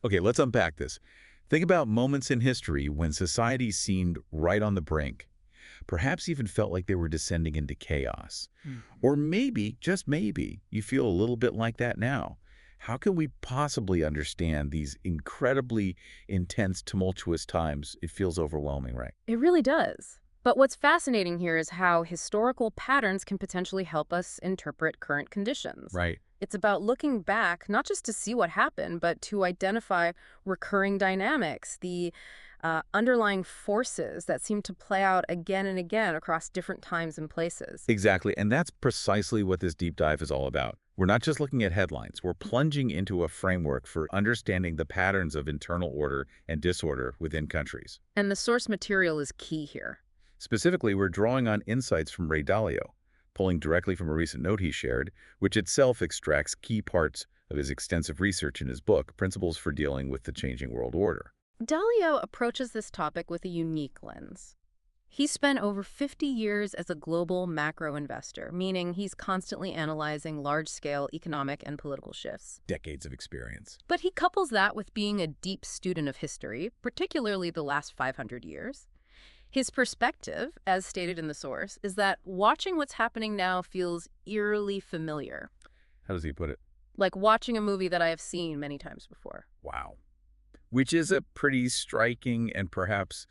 Okay, let's unpack this. Think about moments in history when society seemed right on the brink, perhaps even felt like they were descending into chaos. Or maybe, just maybe, you feel a little bit like that now. How can we possibly understand these incredibly intense, tumultuous times? It feels overwhelming, right? It really does. But what's fascinating here is how historical patterns can potentially help us interpret current conditions. Right. It's about looking back, not just to see what happened, but to identify recurring dynamics, the underlying forces that seem to play out again and again across different times and places. Exactly, and that's precisely what this deep dive is all about. We're not just looking at headlines, we're plunging into a framework for understanding the patterns of internal order and disorder within countries. And the source material is key here. Specifically, we're drawing on insights from Ray Dalio, pulling directly from a recent note he shared, which itself extracts key parts of his extensive research in his book, Principles for Dealing with the Changing World Order. Dalio approaches this topic with a unique lens. He spent over 50 years as a global macro investor, meaning he's constantly analyzing large-scale economic and political shifts. Decades of experience. But he couples that with being a deep student of history, particularly the last 500 years. His perspective, as stated in the source, is that watching what's happening now feels eerily familiar, How does he put it? like watching a movie that I have seen many times before. Wow. Which is a pretty striking and perhaps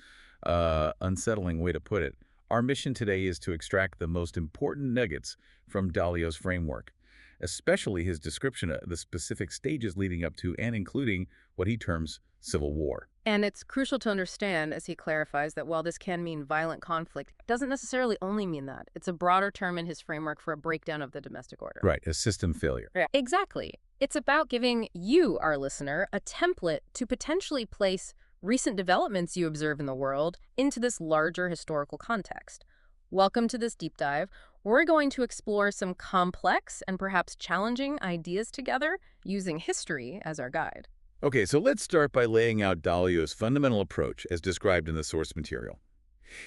unsettling way to put it. Our mission today is to extract the most important nuggets from Dalio's framework, especially his description of the specific stages leading up to and including what he terms civil war. And it's crucial to understand, as he clarifies, that while this can mean violent conflict, it doesn't necessarily only mean that. It's a broader term in his framework for a breakdown of the domestic order. Right, a system failure. Yeah. Exactly. It's about giving you, our listener, a template to potentially place recent developments you observe in the world into this larger historical context. Welcome to this deep dive. We're going to explore some complex and perhaps challenging ideas together using history as our guide. Okay, so let's start by laying out Dalio's fundamental approach as described in the source material.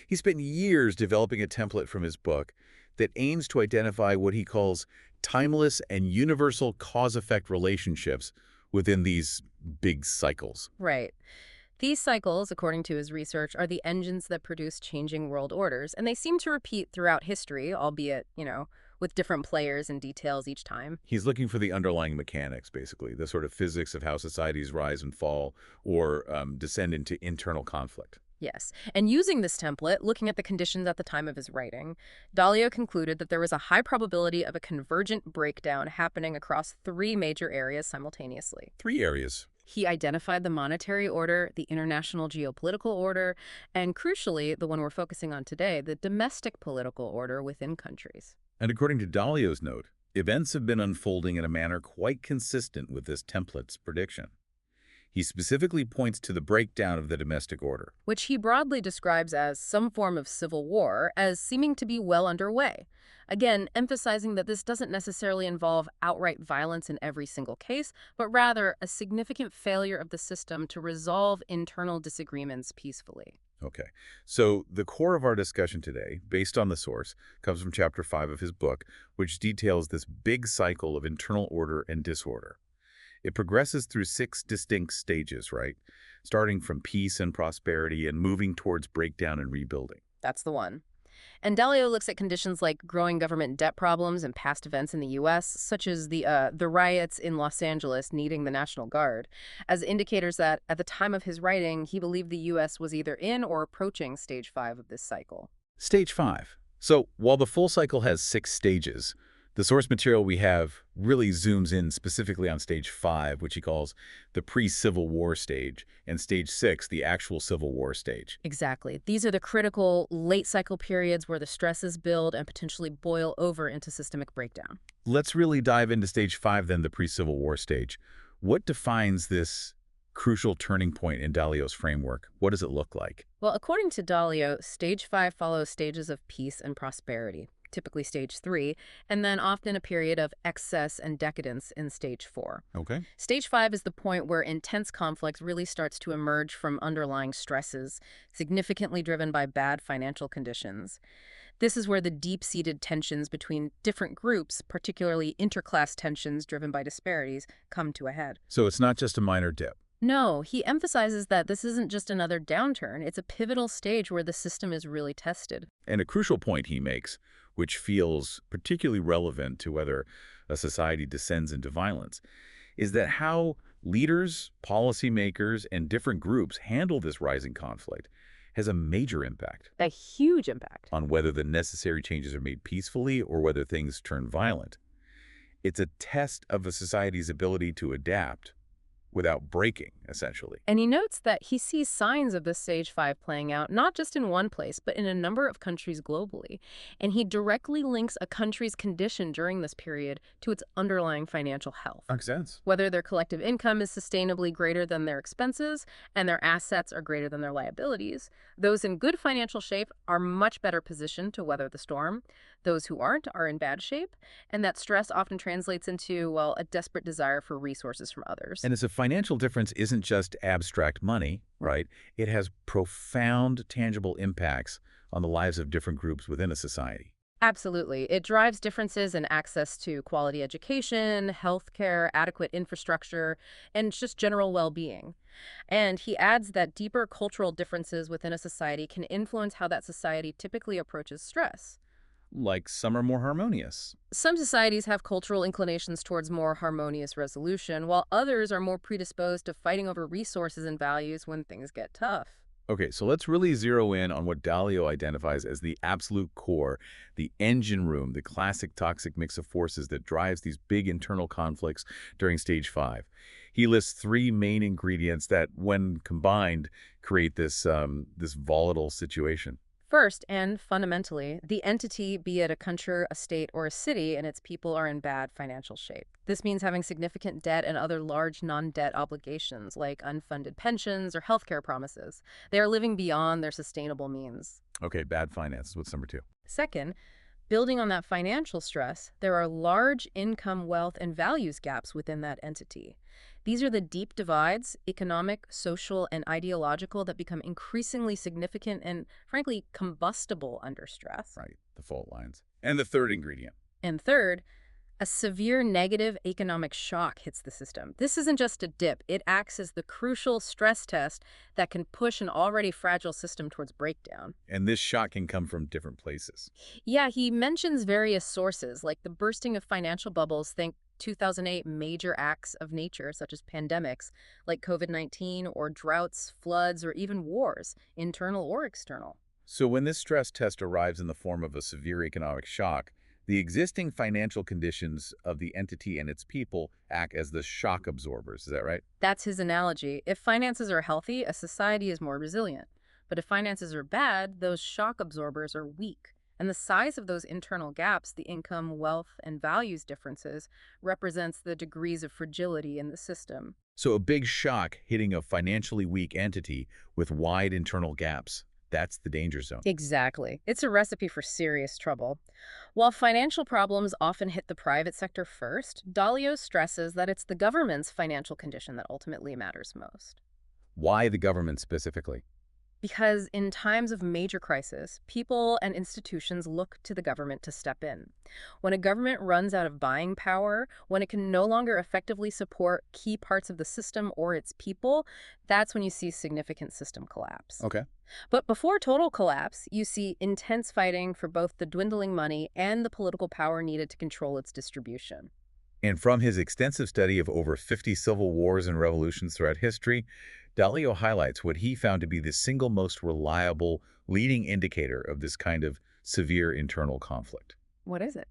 He spent years developing a template from his book that aims to identify what he calls timeless and universal cause-effect relationships within these big cycles. Right. These cycles, according to his research, are the engines that produce changing world orders, and they seem to repeat throughout history, albeit, with different players and details each time. He's looking for the underlying mechanics, basically, the sort of physics of how societies rise and fall or descend into internal conflict. Yes. And using this template, looking at the conditions at the time of his writing, Dalio concluded that there was a high probability of a convergent breakdown happening across three major areas simultaneously. Three areas. He identified the monetary order, the international geopolitical order, and crucially, the one we're focusing on today, the domestic political order within countries. And according to Dalio's note, events have been unfolding in a manner quite consistent with this template's prediction. He specifically points to the breakdown of the domestic order. Which he broadly describes as some form of civil war, as seeming to be well underway. Again, emphasizing that this doesn't necessarily involve outright violence in every single case, but rather a significant failure of the system to resolve internal disagreements peacefully. Okay, so the core of our discussion today, based on the source, comes from Chapter 5 of his book, which details this big cycle of internal order and disorder. It progresses through 6 distinct stages, right? Starting from peace and prosperity and moving towards breakdown and rebuilding. That's the one. And Dalio looks at conditions like growing government debt problems and past events in the U.S., such as the riots in Los Angeles needing the National Guard, as indicators that, at the time of his writing, he believed the U.S. was either in or approaching stage 5 of this cycle. Stage 5. So while the full cycle has 6 stages, the source material we have really zooms in specifically on stage 5, which he calls the pre-Civil War stage, and stage 6, the actual Civil War stage. Exactly. These are the critical late cycle periods where the stresses build and potentially boil over into systemic breakdown. Let's really dive into stage 5 then, the pre-Civil War stage. What defines this crucial turning point in Dalio's framework? What does it look like? Well, according to Dalio, stage 5 follows stages of peace and prosperity, typically stage 3, and then often a period of excess and decadence in stage 4. Okay. Stage 5 is the point where intense conflict really starts to emerge from underlying stresses, significantly driven by bad financial conditions. This is where the deep-seated tensions between different groups, particularly interclass tensions driven by disparities, come to a head. So it's not just a minor dip. No, he emphasizes that this isn't just another downturn. It's a pivotal stage where the system is really tested. And a crucial point he makes, which feels particularly relevant to whether a society descends into violence, is that how leaders, policymakers, and different groups handle this rising conflict has a major impact A huge impact. on whether the necessary changes are made peacefully or whether things turn violent. It's a test of a society's ability to adapt without breaking, essentially. And he notes that he sees signs of this stage 5 playing out not just in one place, but in a number of countries globally. And he directly links a country's condition during this period to its underlying financial health. Makes sense. Whether their collective income is sustainably greater than their expenses and their assets are greater than their liabilities, those in good financial shape are much better positioned to weather the storm. Those who aren't are in bad shape, and that stress often translates into, well, a desperate desire for resources from others. And as a financial difference isn't just abstract money, right? It has profound, tangible impacts on the lives of different groups within a society. Absolutely. It drives differences in access to quality education, healthcare, adequate infrastructure, and just general well-being. And he adds that deeper cultural differences within a society can influence how that society typically approaches stress. Like some are more harmonious. Some societies have cultural inclinations towards more harmonious resolution, while others are more predisposed to fighting over resources and values when things get tough. Okay, so let's really zero in on what Dalio identifies as the absolute core, the engine room, the classic toxic mix of forces that drives these big internal conflicts during stage 5. He lists 3 main ingredients that, when combined, create this volatile situation. First, and fundamentally, the entity, be it a country, a state, or a city, and its people are in bad financial shape. This means having significant debt and other large non-debt obligations, like unfunded pensions or healthcare promises. They are living beyond their sustainable means. Okay, bad finances. What's number 2? Second, building on that financial stress, there are large income, wealth, and values gaps within that entity. These are the deep divides, economic, social, and ideological, that become increasingly significant and, frankly, combustible under stress. Right, the fault lines. And the third ingredient. And third, a severe negative economic shock hits the system. This isn't just a dip. It acts as the crucial stress test that can push an already fragile system towards breakdown. And this shock can come from different places. Yeah, he mentions various sources, like the bursting of financial bubbles, think 2008 major acts of nature, such as pandemics, like COVID-19, or droughts, floods, or even wars, internal or external. So when this stress test arrives in the form of a severe economic shock, the existing financial conditions of the entity and its people act as the shock absorbers. Is that right? That's his analogy. If finances are healthy, a society is more resilient. But if finances are bad, those shock absorbers are weak. And the size of those internal gaps, the income, wealth, and values differences, represents the degrees of fragility in the system. So a big shock hitting a financially weak entity with wide internal gaps, that's the danger zone. Exactly. It's a recipe for serious trouble. While financial problems often hit the private sector first, Dalio stresses that it's the government's financial condition that ultimately matters most. Why the government specifically? Because in times of major crisis, people and institutions look to the government to step in. When a government runs out of buying power, when it can no longer effectively support key parts of the system or its people, that's when you see significant system collapse. Okay. But before total collapse, you see intense fighting for both the dwindling money and the political power needed to control its distribution. And from his extensive study of over 50 civil wars and revolutions throughout history, Dalio highlights what he found to be the single most reliable leading indicator of this kind of severe internal conflict. What is it?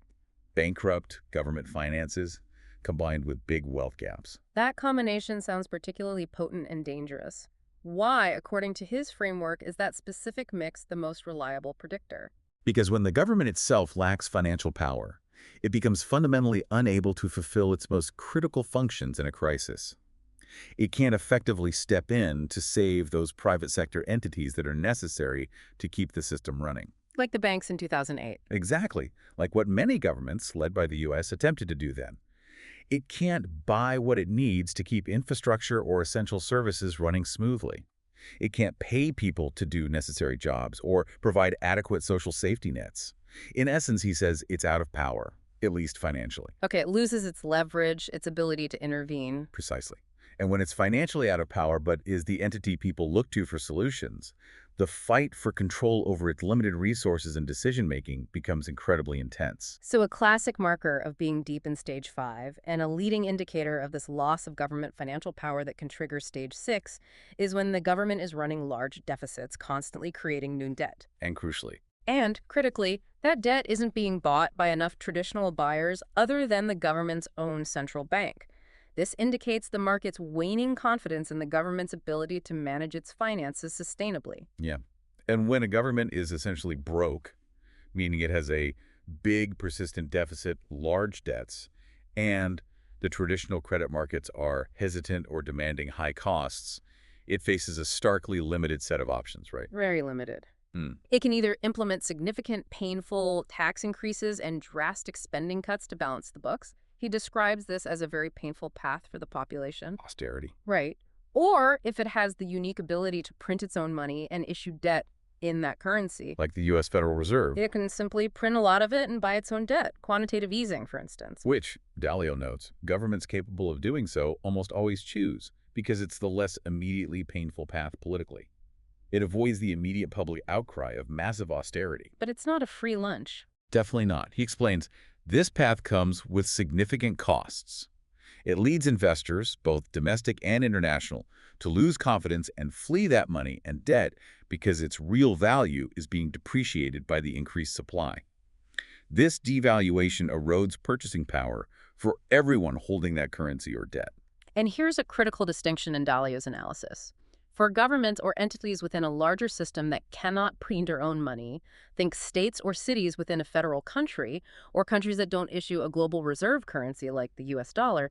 Bankrupt government finances combined with big wealth gaps. That combination sounds particularly potent and dangerous. Why, according to his framework, is that specific mix the most reliable predictor? Because when the government itself lacks financial power, it becomes fundamentally unable to fulfill its most critical functions in a crisis. It can't effectively step in to save those private sector entities that are necessary to keep the system running. Like the banks in 2008. Exactly, like what many governments, led by the U.S., attempted to do then. It can't buy what it needs to keep infrastructure or essential services running smoothly. It can't pay people to do necessary jobs or provide adequate social safety nets. In essence, he says it's out of power, at least financially. Okay, it loses its leverage, its ability to intervene. Precisely. And when it's financially out of power but is the entity people look to for solutions, the fight for control over its limited resources and decision-making becomes incredibly intense. So a classic marker of being deep in stage 5 and a leading indicator of this loss of government financial power that can trigger stage 6 is when the government is running large deficits, constantly creating new debt. And crucially, And, critically, that debt isn't being bought by enough traditional buyers other than the government's own central bank. This indicates the market's waning confidence in the government's ability to manage its finances sustainably. yeah. And when a government is essentially broke, meaning it has a big persistent deficit, large debts, and the traditional credit markets are hesitant or demanding high costs, it faces a starkly limited set of options, right? Very limited. Hmm. It can either implement significant, painful tax increases and drastic spending cuts to balance the books. He describes this as a very painful path for the population. Austerity. Right. Or if it has the unique ability to print its own money and issue debt in that currency. Like the U.S. Federal Reserve, It can simply print a lot of it and buy its own debt. Quantitative easing, for instance. which, Dalio notes, governments capable of doing so almost always choose because it's the less immediately painful path politically. It avoids the immediate public outcry of massive austerity. But it's not a free lunch. Definitely not. He explains, this path comes with significant costs. It leads investors, both domestic and international, to lose confidence and flee that money and debt because its real value is being depreciated by the increased supply. This devaluation erodes purchasing power for everyone holding that currency or debt. And here's a critical distinction in Dalio's analysis. For governments or entities within a larger system that cannot print or own money, think states or cities within a federal country, or countries that don't issue a global reserve currency like the US dollar,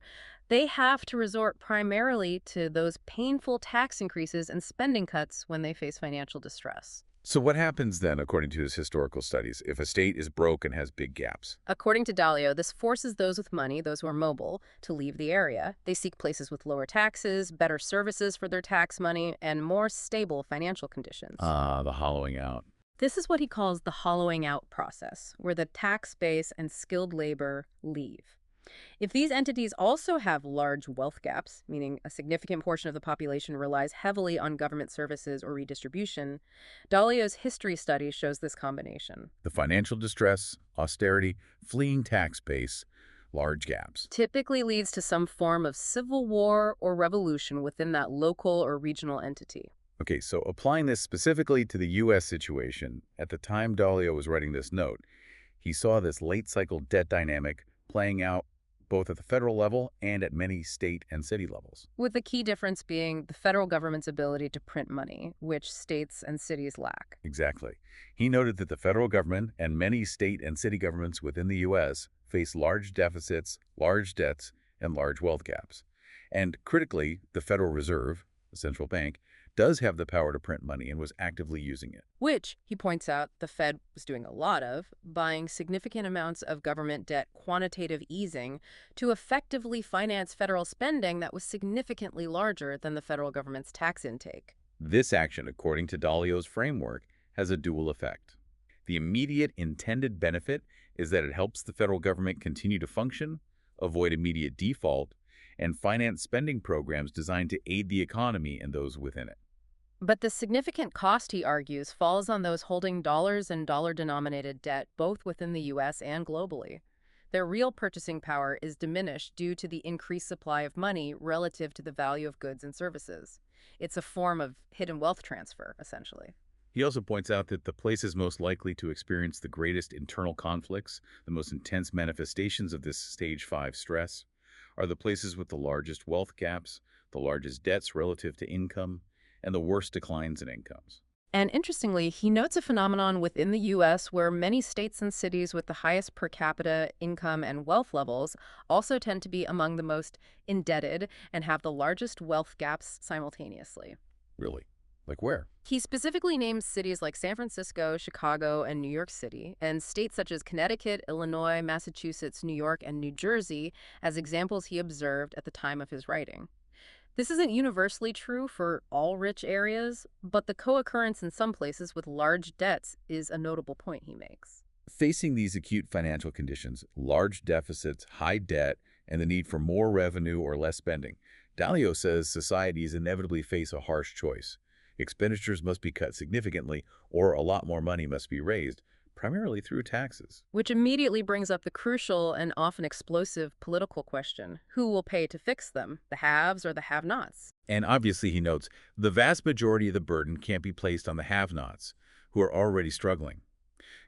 they have to resort primarily to those painful tax increases and spending cuts when they face financial distress. So what happens then, according to his historical studies, if a state is broke and has big gaps? According to Dalio, this forces those with money, those who are mobile, to leave the area. They seek places with lower taxes, better services for their tax money, and more stable financial conditions. The hollowing out. This is what he calls the hollowing out process, where the tax base and skilled labor leave. If these entities also have large wealth gaps, meaning a significant portion of the population relies heavily on government services or redistribution, Dalio's history study shows this combination. The financial distress, austerity, fleeing tax base, large gaps. Typically leads to some form of civil war or revolution within that local or regional entity. Okay, so applying this specifically to the U.S. situation, at the time Dalio was writing this note, he saw this late-cycle debt dynamic playing out both at the federal level and at many state and city levels. With the key difference being the federal government's ability to print money, which states and cities lack. Exactly. He noted that the federal government and many state and city governments within the U.S. face large deficits, large debts, and large wealth gaps. And critically, the Federal Reserve, the central bank, does have the power to print money and was actively using it. Which, he points out, the Fed was doing a lot of, buying significant amounts of government debt, quantitative easing, to effectively finance federal spending that was significantly larger than the federal government's tax intake. This action, according to Dalio's framework, has a dual effect. The immediate intended benefit is that it helps the federal government continue to function, avoid immediate default, and finance spending programs designed to aid the economy and those within it. But the significant cost, he argues, falls on those holding dollars and dollar-denominated debt both within the U.S. and globally. Their real purchasing power is diminished due to the increased supply of money relative to the value of goods and services. It's a form of hidden wealth transfer, essentially. He also points out that the places most likely to experience the greatest internal conflicts, the most intense manifestations of this stage 5 stress, are the places with the largest wealth gaps, the largest debts relative to income, and the worst declines in incomes. And interestingly, he notes a phenomenon within the U.S. where many states and cities with the highest per capita income and wealth levels also tend to be among the most indebted and have the largest wealth gaps simultaneously. Really? Like where? He specifically names cities like San Francisco, Chicago, and New York City, and states such as Connecticut, Illinois, Massachusetts, New York, and New Jersey as examples he observed at the time of his writing. This isn't universally true for all rich areas, but the co-occurrence in some places with large debts is a notable point he makes. Facing these acute financial conditions, large deficits, high debt, and the need for more revenue or less spending, Dalio says societies inevitably face a harsh choice. Expenditures must be cut significantly, or a lot more money must be raised, primarily through taxes. Which immediately brings up the crucial and often explosive political question: who will pay to fix them, the haves or the have-nots? And obviously, he notes, the vast majority of the burden can't be placed on the have-nots, who are already struggling.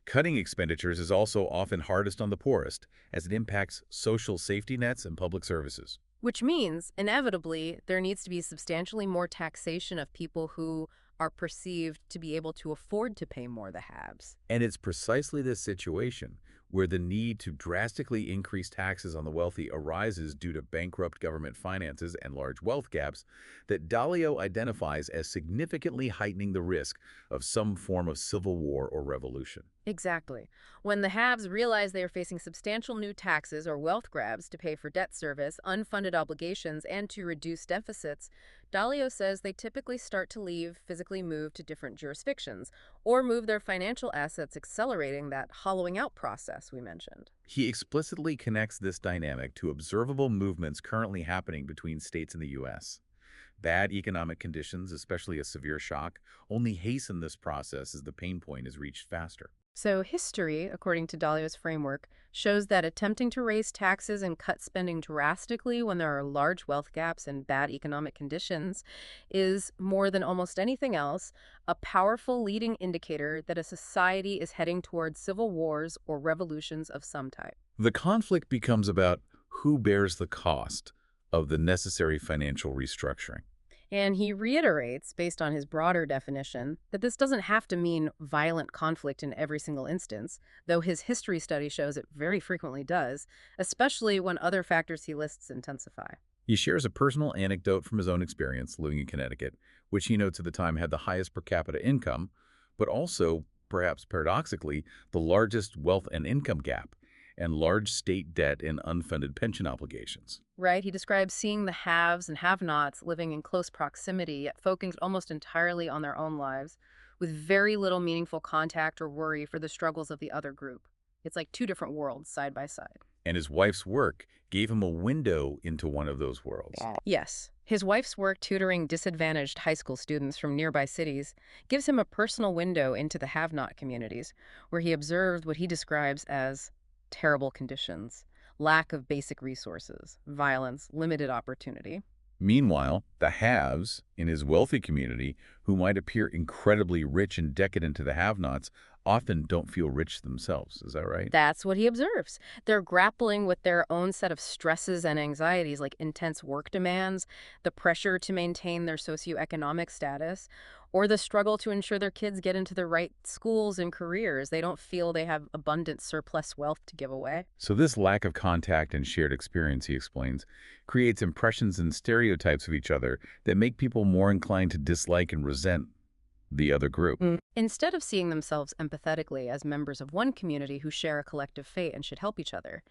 Cutting expenditures is also often hardest on the poorest, as it impacts social safety nets and public services. Which means, inevitably, there needs to be substantially more taxation of people who are perceived to be able to afford to pay more, the haves. And it's precisely this situation where the need to drastically increase taxes on the wealthy arises due to bankrupt government finances and large wealth gaps that Dalio identifies as significantly heightening the risk of some form of civil war or revolution. Exactly. When the haves realize they are facing substantial new taxes or wealth grabs to pay for debt service, unfunded obligations, and to reduce deficits, Dalio says they typically start to leave, physically move to different jurisdictions, or move their financial assets, accelerating that hollowing out process we mentioned. He explicitly connects this dynamic to observable movements currently happening between states in the U.S. Bad economic conditions, especially a severe shock, only hasten this process as the pain point is reached faster. So history, according to Dalio's framework, shows that attempting to raise taxes and cut spending drastically when there are large wealth gaps and bad economic conditions is, more than almost anything else, a powerful leading indicator that a society is heading towards civil wars or revolutions of some type. The conflict becomes about who bears the cost of the necessary financial restructuring. And he reiterates, based on his broader definition, that this doesn't have to mean violent conflict in every single instance, though his history study shows it very frequently does, especially when other factors he lists intensify. He shares a personal anecdote from his own experience living in Connecticut, which he notes at the time had the highest per capita income, but also, perhaps paradoxically, the largest wealth and income gap, and large state debt and unfunded pension obligations. Right? He describes seeing the haves and have-nots living in close proximity, yet focused almost entirely on their own lives, with very little meaningful contact or worry for the struggles of the other group. It's like two different worlds side by side. And his wife's work gave him a window into one of those worlds. Yes. His wife's work tutoring disadvantaged high school students from nearby cities gives him a personal window into the have-not communities, where he observed what he describes as terrible conditions, lack of basic resources, violence, limited opportunity. Meanwhile, the haves in his wealthy community, who might appear incredibly rich and decadent to the have-nots, often don't feel rich themselves. Is that right? That's what he observes. They're grappling with their own set of stresses and anxieties, like intense work demands, the pressure to maintain their socioeconomic status, or the struggle to ensure their kids get into the right schools and careers. They don't feel they have abundant surplus wealth to give away. So this lack of contact and shared experience, he explains, creates impressions and stereotypes of each other that make people more inclined to dislike and resent the other group. Instead of seeing themselves empathetically as members of one community who share a collective fate and should help each other,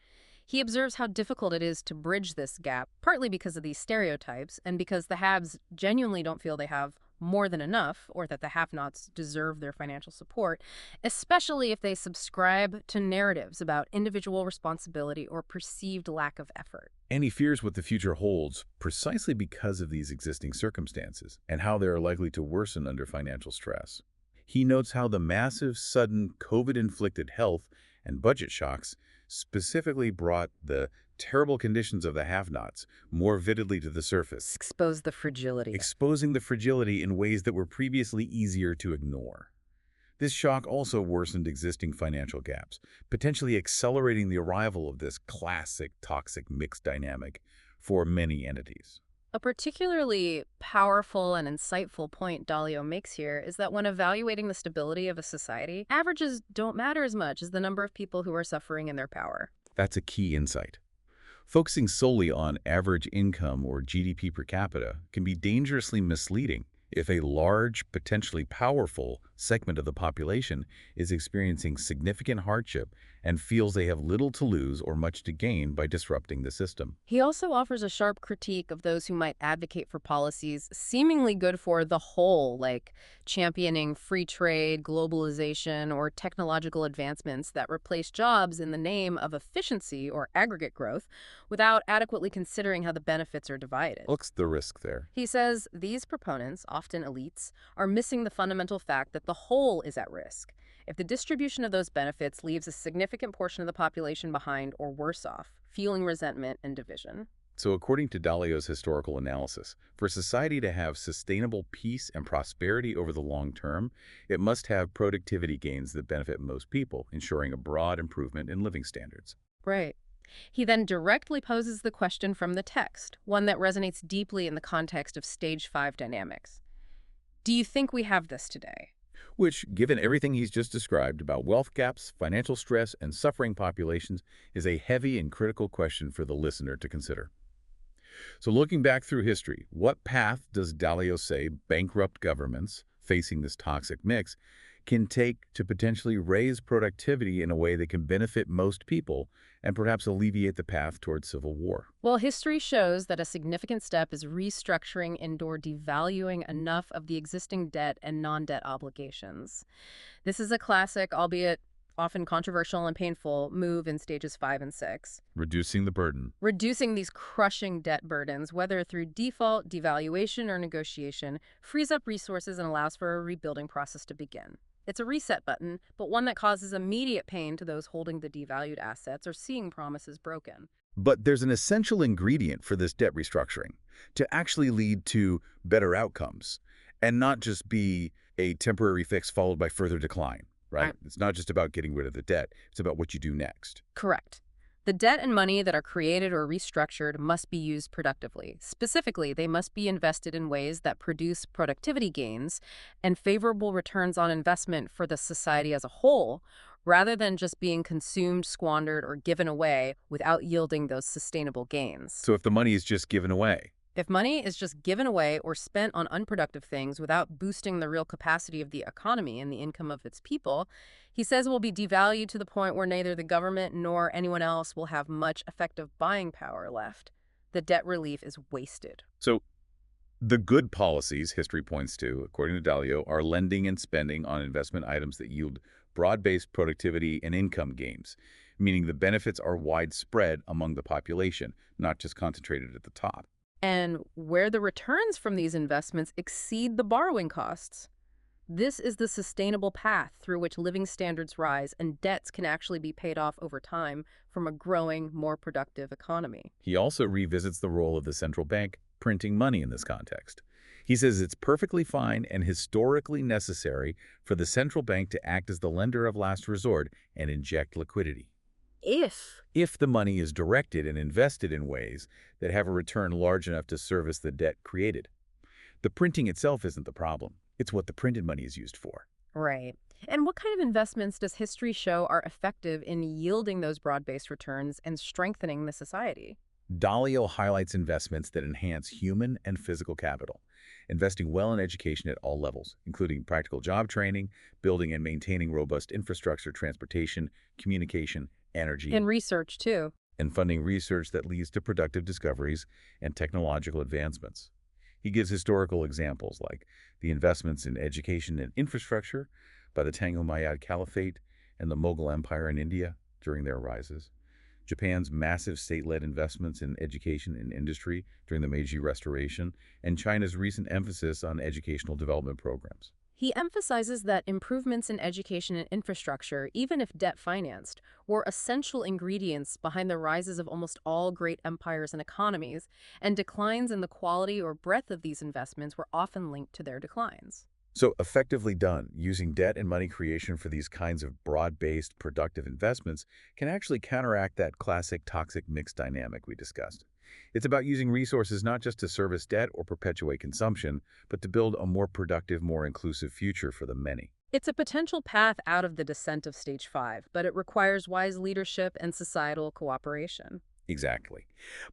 he observes how difficult it is to bridge this gap, partly because of these stereotypes and because the haves genuinely don't feel they have more than enough, or that the have-nots deserve their financial support, especially if they subscribe to narratives about individual responsibility or perceived lack of effort. And he fears what the future holds precisely because of these existing circumstances and how they are likely to worsen under financial stress. He notes how the massive, sudden, COVID-inflicted health and budget shocks specifically brought the terrible conditions of the have-nots more vividly to the surface, Expose the fragility. exposing the fragility in ways that were previously easier to ignore. This shock also worsened existing financial gaps, potentially accelerating the arrival of this classic toxic mixed dynamic for many entities. A particularly powerful and insightful point Dalio makes here is that when evaluating the stability of a society, averages don't matter as much as the number of people who are suffering in their power. That's a key insight. Focusing solely on average income or GDP per capita can be dangerously misleading if a large, potentially powerful segment of the population is experiencing significant hardship and feels they have little to lose or much to gain by disrupting the system. He also offers a sharp critique of those who might advocate for policies seemingly good for the whole, like championing free trade, globalization, or technological advancements that replace jobs in the name of efficiency or aggregate growth without adequately considering how the benefits are divided. What's the risk there? He says these proponents, often elites, are missing the fundamental fact that the whole is at risk. If the distribution of those benefits leaves a significant portion of the population behind or worse off, fueling resentment and division. So according to Dalio's historical analysis, for society to have sustainable peace and prosperity over the long term, it must have productivity gains that benefit most people, ensuring a broad improvement in living standards. Right. He then directly poses the question from the text, one that resonates deeply in the context of Stage 5 dynamics. Do you think we have this today? Which, given everything he's just described about wealth gaps, financial stress, and suffering populations, is a heavy and critical question for the listener to consider. So looking back through history, what path does Dalio say bankrupt governments facing this toxic mix can take to potentially raise productivity in a way that can benefit most people and perhaps alleviate the path towards civil war? Well, history shows that a significant step is restructuring and/or devaluing enough of the existing debt and non-debt obligations. This is a classic, albeit often controversial and painful, move in stages 5 and 6. Reducing the burden. Reducing these crushing debt burdens, whether through default, devaluation, or negotiation, frees up resources and allows for a rebuilding process to begin. It's a reset button, but one that causes immediate pain to those holding the devalued assets or seeing promises broken. But there's an essential ingredient for this debt restructuring to actually lead to better outcomes and not just be a temporary fix followed by further decline, right? It's not just about getting rid of the debt. It's about what you do next. Correct. The debt and money that are created or restructured must be used productively. Specifically, they must be invested in ways that produce productivity gains and favorable returns on investment for the society as a whole, rather than just being consumed, squandered, or given away without yielding those sustainable gains. So if the money is just given away, If money is just given away or spent on unproductive things without boosting the real capacity of the economy and the income of its people, he says it will be devalued to the point where neither the government nor anyone else will have much effective buying power left. The debt relief is wasted. so the good policies history points to, according to Dalio, are lending and spending on investment items that yield broad-based productivity and income gains, meaning the benefits are widespread among the population, not just concentrated at the top. And where the returns from these investments exceed the borrowing costs. This is the sustainable path through which living standards rise and debts can actually be paid off over time from a growing, more productive economy. He also revisits the role of the central bank printing money in this context. He says it's perfectly fine and historically necessary for the central bank to act as the lender of last resort and inject liquidity. If the money is directed and invested in ways that have a return large enough to service the debt created. The printing itself isn't the problem. It's what the printed money is used for. Right. And what kind of investments does history show are effective in yielding those broad-based returns and strengthening the society? Dalio highlights investments that enhance human and physical capital, investing well in education at all levels, including practical job training, building and maintaining robust infrastructure, transportation, communication, energy, In research, too. and funding research that leads to productive discoveries and technological advancements. He gives historical examples like the investments in education and infrastructure by the Tango Umayyad Caliphate and the Mughal Empire in India during their rises, Japan's massive state-led investments in education and industry during the Meiji Restoration, and China's recent emphasis on educational development programs. He emphasizes that improvements in education and infrastructure, even if debt-financed, were essential ingredients behind the rises of almost all great empires and economies, and declines in the quality or breadth of these investments were often linked to their declines. So effectively done, using debt and money creation for these kinds of broad-based, productive investments can actually counteract that classic toxic mix dynamic we discussed. It's about using resources not just to service debt or perpetuate consumption, but to build a more productive, more inclusive future for the many. It's a potential path out of the descent of Stage 5, but it requires wise leadership and societal cooperation. Exactly.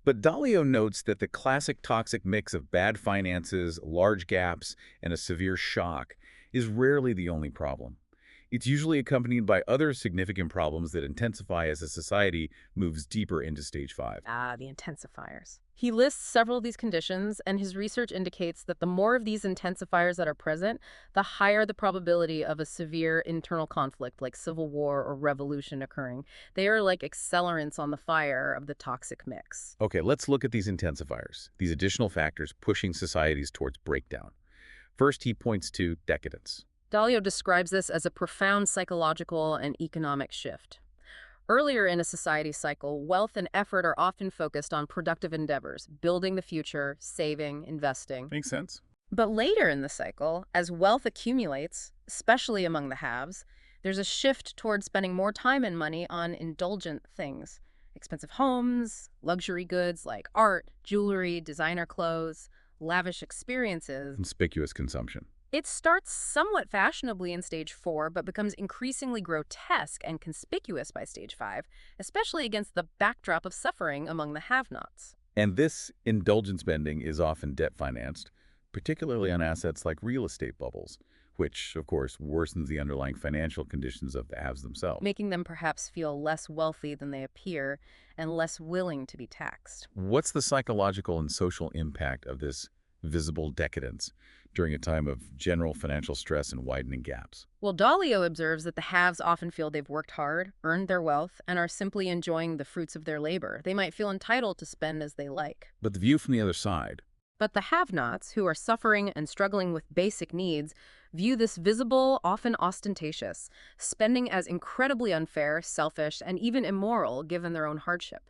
But Dalio notes that the classic toxic mix of bad finances, large gaps, and a severe shock is rarely the only problem. It's usually accompanied by other significant problems that intensify as a society moves deeper into stage 5. Ah, the intensifiers. He lists several of these conditions, and his research indicates that the more of these intensifiers that are present, the higher the probability of a severe internal conflict like civil war or revolution occurring. They are like accelerants on the fire of the toxic mix. Okay, let's look at these intensifiers, these additional factors pushing societies towards breakdown. First, he points to decadence. Dalio describes this as a profound psychological and economic shift. Earlier in a society cycle, wealth and effort are often focused on productive endeavors, building the future, saving, investing. Makes sense. But later in the cycle, as wealth accumulates, especially among the haves, there's a shift towards spending more time and money on indulgent things. Expensive homes, luxury goods like art, jewelry, designer clothes, lavish experiences. Conspicuous consumption. It starts somewhat fashionably in stage 4, but becomes increasingly grotesque and conspicuous by stage 5, especially against the backdrop of suffering among the have-nots. And this indulgent spending is often debt-financed, particularly on assets like real estate bubbles, which, of course, worsens the underlying financial conditions of the haves themselves. Making them perhaps feel less wealthy than they appear and less willing to be taxed. What's the psychological and social impact of this visible decadence during a time of general financial stress and widening gaps? Well, Dalio observes that the haves often feel they've worked hard, earned their wealth, and are simply enjoying the fruits of their labor. They might feel entitled to spend as they like. But the view from the other side. But the have-nots, who are suffering and struggling with basic needs, view this visible, often ostentatious, spending as incredibly unfair, selfish, and even immoral given their own hardship.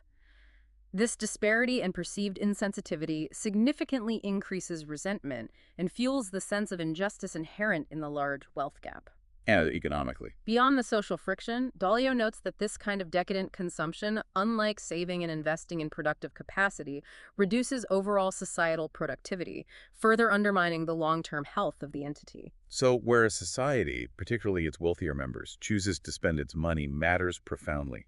This disparity and perceived insensitivity significantly increases resentment and fuels the sense of injustice inherent in the large wealth gap. And economically. Beyond the social friction, Dalio notes that this kind of decadent consumption, unlike saving and investing in productive capacity, reduces overall societal productivity, further undermining the long-term health of the entity. So where a society, particularly its wealthier members, chooses to spend its money matters profoundly.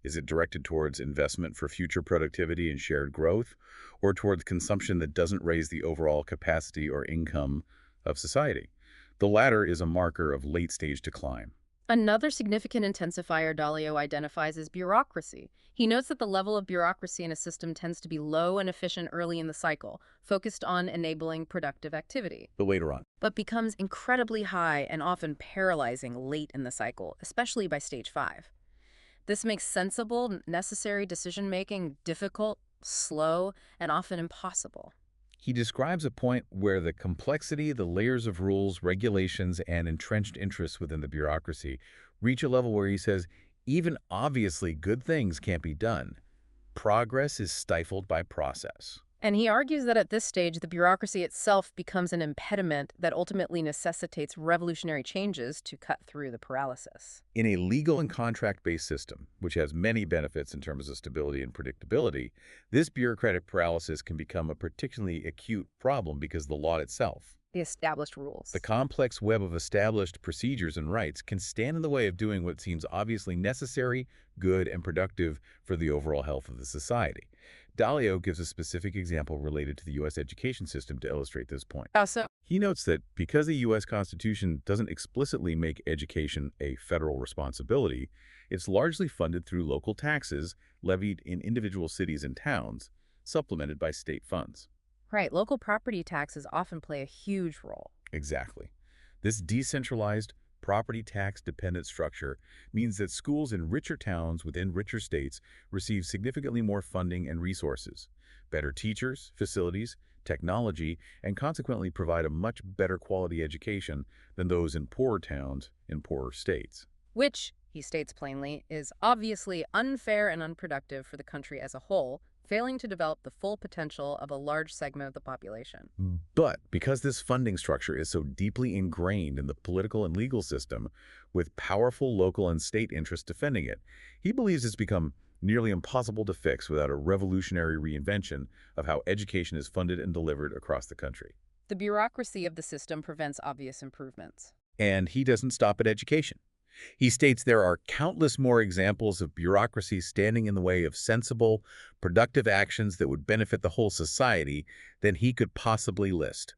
Is it directed towards investment for future productivity and shared growth, or towards consumption that doesn't raise the overall capacity or income of society? The latter is a marker of late-stage decline. Another significant intensifier Dalio identifies is bureaucracy. He notes that the level of bureaucracy in a system tends to be low and efficient early in the cycle, focused on enabling productive activity, But later on. but becomes incredibly high and often paralyzing late in the cycle, especially by stage 5. This makes sensible, necessary decision-making difficult, slow, and often impossible. He describes a point where the complexity, the layers of rules, regulations, and entrenched interests within the bureaucracy reach a level where he says, even obviously good things can't be done. Progress is stifled by process. And he argues that at this stage, the bureaucracy itself becomes an impediment that ultimately necessitates revolutionary changes to cut through the paralysis. In a legal and contract-based system, which has many benefits in terms of stability and predictability, this bureaucratic paralysis can become a particularly acute problem because the law itself, The established rules. the complex web of established procedures and rights, can stand in the way of doing what seems obviously necessary, good, and productive for the overall health of the society. Dalio gives a specific example related to the U.S. education system to illustrate this point. How so? He notes that because the U.S. Constitution doesn't explicitly make education a federal responsibility, it's largely funded through local taxes levied in individual cities and towns, supplemented by state funds. Right, local property taxes often play a huge role. Exactly. This decentralized, property tax-dependent structure means that schools in richer towns within richer states receive significantly more funding and resources, better teachers, facilities, technology, and consequently provide a much better quality education than those in poorer towns in poorer states. Which, he states plainly, is obviously unfair and unproductive for the country as a whole, failing to develop the full potential of a large segment of the population. But because this funding structure is so deeply ingrained in the political and legal system, with powerful local and state interests defending it, he believes it's become nearly impossible to fix without a revolutionary reinvention of how education is funded and delivered across the country. The bureaucracy of the system prevents obvious improvements. And he doesn't stop at education. He states there are countless more examples of bureaucracy standing in the way of sensible, productive actions that would benefit the whole society than he could possibly list.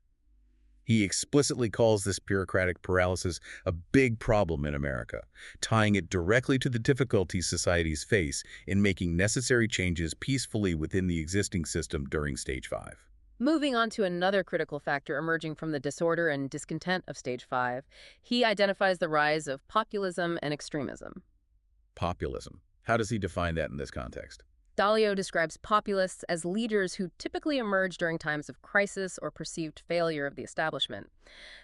He explicitly calls this bureaucratic paralysis a big problem in America, tying it directly to the difficulties societies face in making necessary changes peacefully within the existing system during Stage 5. Moving on to another critical factor emerging from the disorder and discontent of Stage 5, he identifies the rise of populism and extremism. Populism. How does he define that in this context? Dalio describes populists as leaders who typically emerge during times of crisis or perceived failure of the establishment.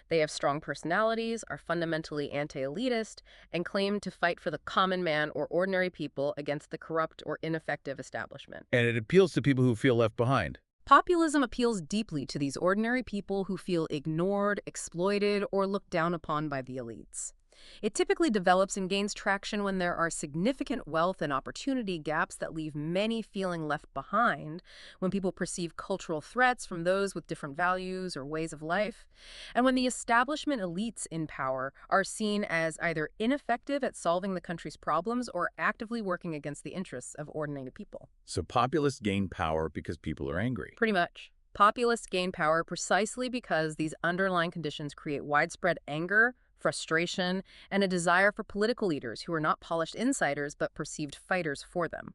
They have strong personalities, are fundamentally anti-elitist, and claim to fight for the common man or ordinary people against the corrupt or ineffective establishment. And it appeals to people who feel left behind. Populism appeals deeply to these ordinary people who feel ignored, exploited, or looked down upon by the elites. It typically develops and gains traction when there are significant wealth and opportunity gaps that leave many feeling left behind, when people perceive cultural threats from those with different values or ways of life, and when the establishment elites in power are seen as either ineffective at solving the country's problems or actively working against the interests of ordinary people. So populists gain power because people are angry. Pretty much. Populists gain power precisely because these underlying conditions create widespread anger, frustration, and a desire for political leaders who are not polished insiders but perceived fighters for them.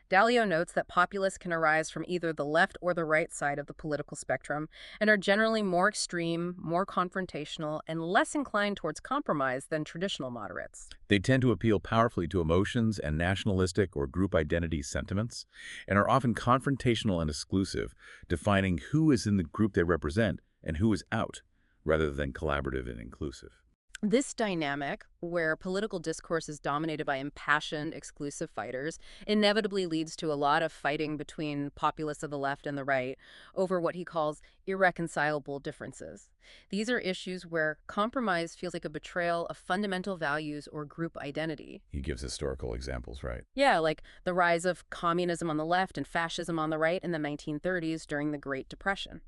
Dalio notes that populists can arise from either the left or the right side of the political spectrum and are generally more extreme, more confrontational, and less inclined towards compromise than traditional moderates. They tend to appeal powerfully to emotions and nationalistic or group identity sentiments, and are often confrontational and exclusive, defining who is in the group they represent and who is out, rather than collaborative and inclusive. This dynamic, where political discourse is dominated by impassioned, exclusive fighters, inevitably leads to a lot of fighting between populists of the left and the right over what he calls irreconcilable differences. These are issues where compromise feels like a betrayal of fundamental values or group identity. He gives historical examples, right? Yeah, like the rise of communism on the left and fascism on the right in the 1930s during the Great Depression.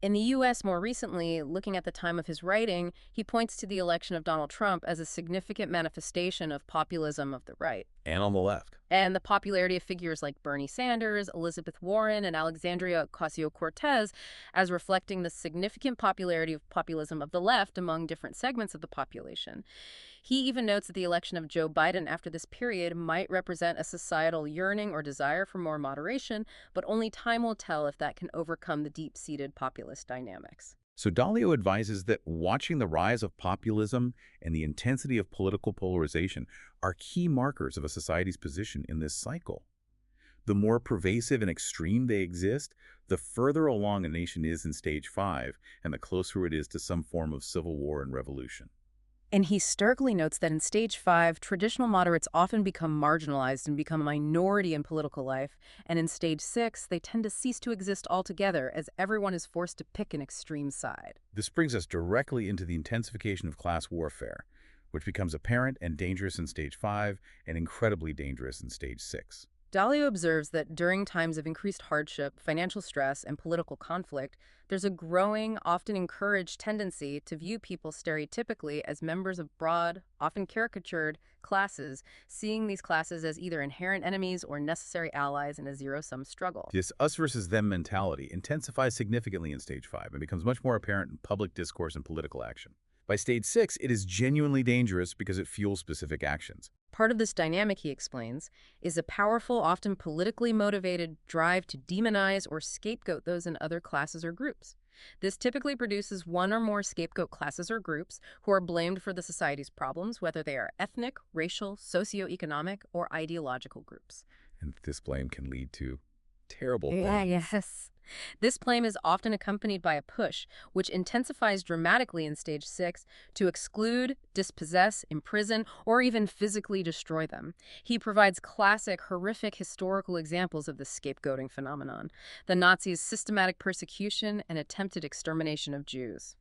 In the U.S. more recently, looking at the time of his writing, he points to the election of Donald Trump as a significant manifestation of populism of the right. And on the left. And the popularity of figures like Bernie Sanders, Elizabeth Warren, and Alexandria Ocasio-Cortez as reflecting the significant popularity of populism of the left among different segments of the population. He even notes that the election of Joe Biden after this period might represent a societal yearning or desire for more moderation, but only time will tell if that can overcome the deep-seated populist dynamics. So Dalio advises that watching the rise of populism and the intensity of political polarization are key markers of a society's position in this cycle. The more pervasive and extreme they exist, the further along a nation is in Stage 5 and the closer it is to some form of civil war and revolution. And he starkly notes that in Stage 5, traditional moderates often become marginalized and become a minority in political life, and in Stage 6, they tend to cease to exist altogether as everyone is forced to pick an extreme side. This brings us directly into the intensification of class warfare, which becomes apparent and dangerous in Stage 5 and incredibly dangerous in Stage 6. Dalio observes that during times of increased hardship, financial stress, and political conflict, there's a growing, often encouraged tendency to view people stereotypically as members of broad, often caricatured, classes, seeing these classes as either inherent enemies or necessary allies in a zero-sum struggle. This us versus them mentality intensifies significantly in Stage 5 and becomes much more apparent in public discourse and political action. By Stage 6, it is genuinely dangerous because it fuels specific actions. Part of this dynamic, he explains, is a powerful, often politically motivated drive to demonize or scapegoat those in other classes or groups. This typically produces one or more scapegoat classes or groups who are blamed for the society's problems, whether they are ethnic, racial, socioeconomic, or ideological groups. And this blame can lead to terrible things. Yes. This blame is often accompanied by a push, which intensifies dramatically in Stage 6, to exclude, dispossess, imprison, or even physically destroy them. He provides classic, horrific historical examples of this scapegoating phenomenon: the Nazis' systematic persecution and attempted extermination of Jews,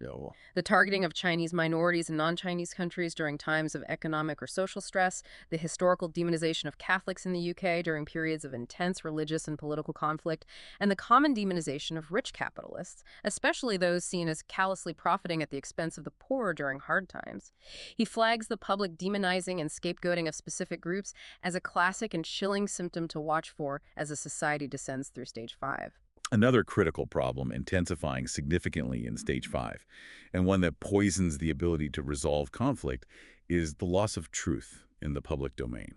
the targeting of Chinese minorities in non-Chinese countries during times of economic or social stress, the historical demonization of Catholics in the UK during periods of intense religious and political conflict, and the common demonization of rich capitalists, especially those seen as callously profiting at the expense of the poor during hard times. He flags the public demonizing and scapegoating of specific groups as a classic and chilling symptom to watch for as a society descends through Stage 5. Another critical problem intensifying significantly in stage 5, and one that poisons the ability to resolve conflict, is the loss of truth in the public domain.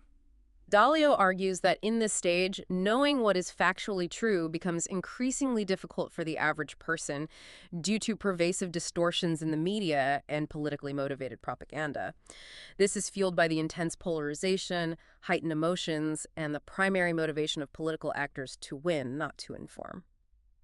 Dalio argues that in this stage, knowing what is factually true becomes increasingly difficult for the average person due to pervasive distortions in the media and politically motivated propaganda. This is fueled by the intense polarization, heightened emotions, and the primary motivation of political actors to win, not to inform.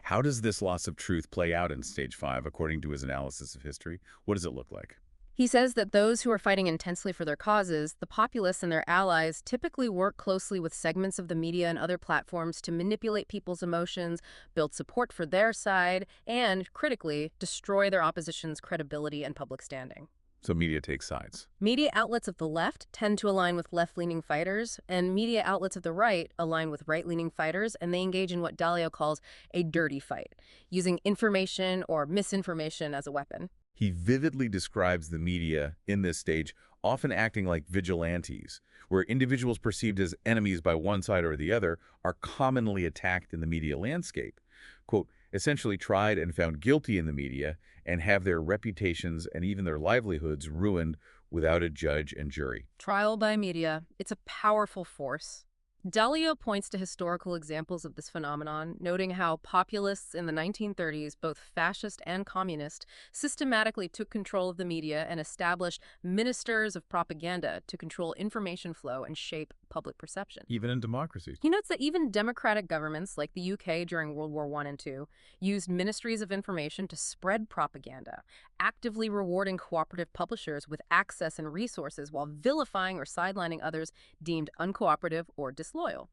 How does this loss of truth play out in stage 5, according to his analysis of history? What does it look like? He says that those who are fighting intensely for their causes, the populists and their allies, typically work closely with segments of the media and other platforms to manipulate people's emotions, build support for their side, and, critically, destroy their opposition's credibility and public standing. So media takes sides. Media outlets of the left tend to align with left-leaning fighters, and media outlets of the right align with right-leaning fighters, and they engage in what Dalio calls a dirty fight, using information or misinformation as a weapon. He vividly describes the media in this stage often acting like vigilantes, where individuals perceived as enemies by one side or the other are commonly attacked in the media landscape. Quote, essentially tried and found guilty in the media and have their reputations and even their livelihoods ruined without a judge and jury. Trial by media. It's a powerful force. Dalio points to historical examples of this phenomenon, noting how populists in the 1930s, both fascist and communist, systematically took control of the media and established ministers of propaganda to control information flow and shape public perception. Even in democracies. He notes that even democratic governments, like the UK during World War I and II, used ministries of information to spread propaganda, actively rewarding cooperative publishers with access and resources while vilifying or sidelining others deemed uncooperative or disloyal.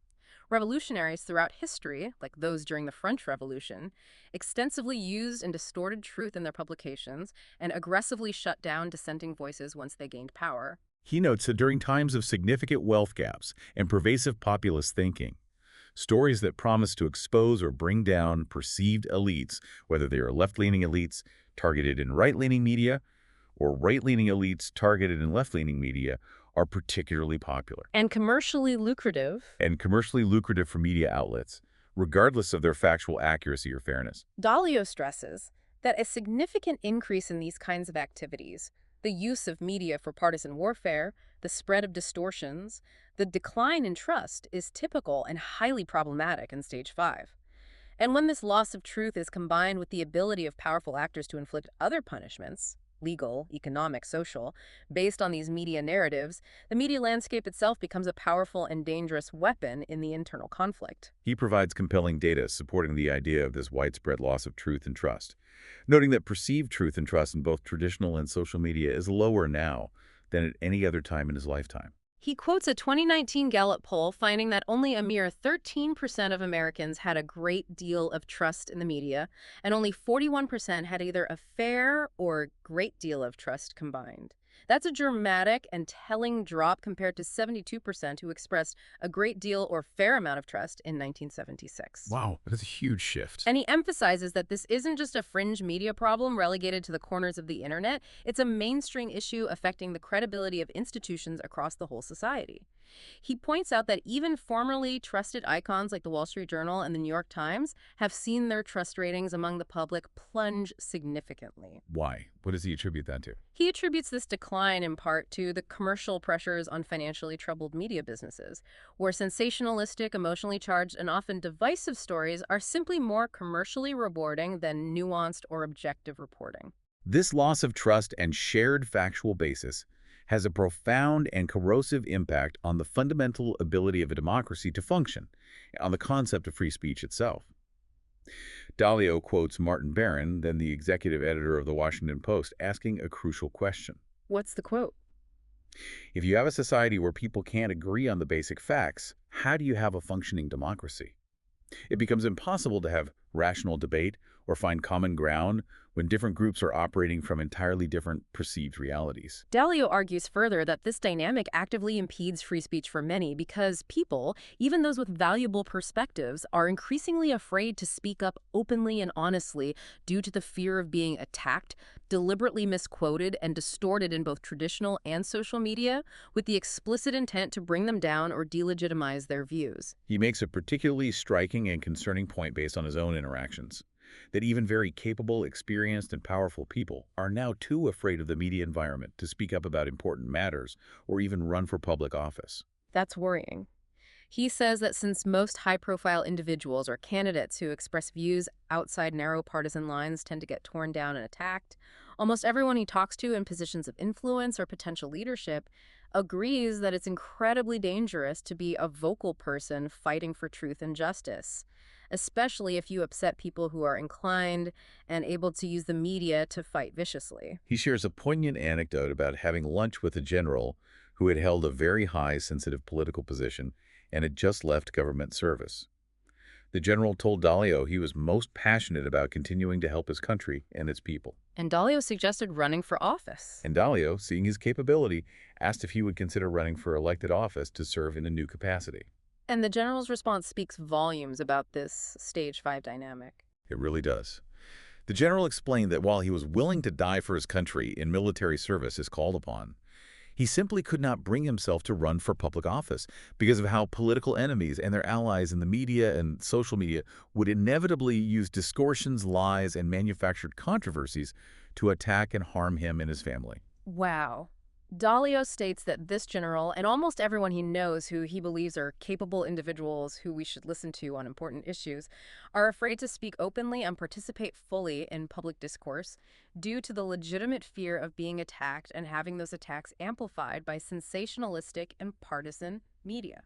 Revolutionaries throughout history, like those during the French Revolution, extensively used and distorted truth in their publications and aggressively shut down dissenting voices once they gained power. He notes that during times of significant wealth gaps and pervasive populist thinking, stories that promise to expose or bring down perceived elites, whether they are left-leaning elites targeted in right-leaning media or right-leaning elites targeted in left-leaning media, are particularly popular. And commercially lucrative. For media outlets, regardless of their factual accuracy or fairness. Dalio stresses that a significant increase in these kinds of activities, the use of media for partisan warfare, the spread of distortions, the decline in trust, is typical and highly problematic in stage 5. And when this loss of truth is combined with the ability of powerful actors to inflict other punishments, legal, economic, social, based on these media narratives, the media landscape itself becomes a powerful and dangerous weapon in the internal conflict. He provides compelling data supporting the idea of this widespread loss of truth and trust, noting that perceived truth and trust in both traditional and social media is lower now than at any other time in his lifetime. He quotes a 2019 Gallup poll finding that only a mere 13% of Americans had a great deal of trust in the media, and only 41% had either a fair or great deal of trust combined. That's a dramatic and telling drop compared to 72% who expressed a great deal or fair amount of trust in 1976. Wow, that is a huge shift. And he emphasizes that this isn't just a fringe media problem relegated to the corners of the internet. It's a mainstream issue affecting the credibility of institutions across the whole society. He points out that even formerly trusted icons like the Wall Street Journal and the New York Times have seen their trust ratings among the public plunge significantly. Why? What does he attribute that to? He attributes this decline in part to the commercial pressures on financially troubled media businesses, where sensationalistic, emotionally charged, and often divisive stories are simply more commercially rewarding than nuanced or objective reporting. This loss of trust and shared factual basis has a profound and corrosive impact on the fundamental ability of a democracy to function, on the concept of free speech itself. Dalio quotes Martin Barron, then the executive editor of the Washington Post, asking a crucial question. What's the quote? If you have a society where people can't agree on the basic facts, how do you have a functioning democracy? It becomes impossible to have rational debate or find common ground when different groups are operating from entirely different perceived realities. Dalio argues further that this dynamic actively impedes free speech for many because people, even those with valuable perspectives, are increasingly afraid to speak up openly and honestly due to the fear of being attacked, deliberately misquoted, and distorted in both traditional and social media, with the explicit intent to bring them down or delegitimize their views. He makes a particularly striking and concerning point based on his own interactions, that even very capable, experienced, and powerful people are now too afraid of the media environment to speak up about important matters or even run for public office. That's worrying. He says that since most high-profile individuals or candidates who express views outside narrow partisan lines tend to get torn down and attacked, almost everyone he talks to in positions of influence or potential leadership agrees that it's incredibly dangerous to be a vocal person fighting for truth and justice, especially if you upset people who are inclined and able to use the media to fight viciously. He shares a poignant anecdote about having lunch with a general who had held a very high, sensitive political position and had just left government service. The general told Dalio he was most passionate about continuing to help his country and its people. And Dalio suggested running for office. And Dalio, seeing his capability, asked if he would consider running for elected office to serve in a new capacity. And the general's response speaks volumes about this stage 5 dynamic. It really does. The general explained that while he was willing to die for his country in military service as called upon, he simply could not bring himself to run for public office because of how political enemies and their allies in the media and social media would inevitably use distortions, lies, and manufactured controversies to attack and harm him and his family. Wow. Dalio states that this general, and almost everyone he knows who he believes are capable individuals who we should listen to on important issues, are afraid to speak openly and participate fully in public discourse due to the legitimate fear of being attacked and having those attacks amplified by sensationalistic and partisan media.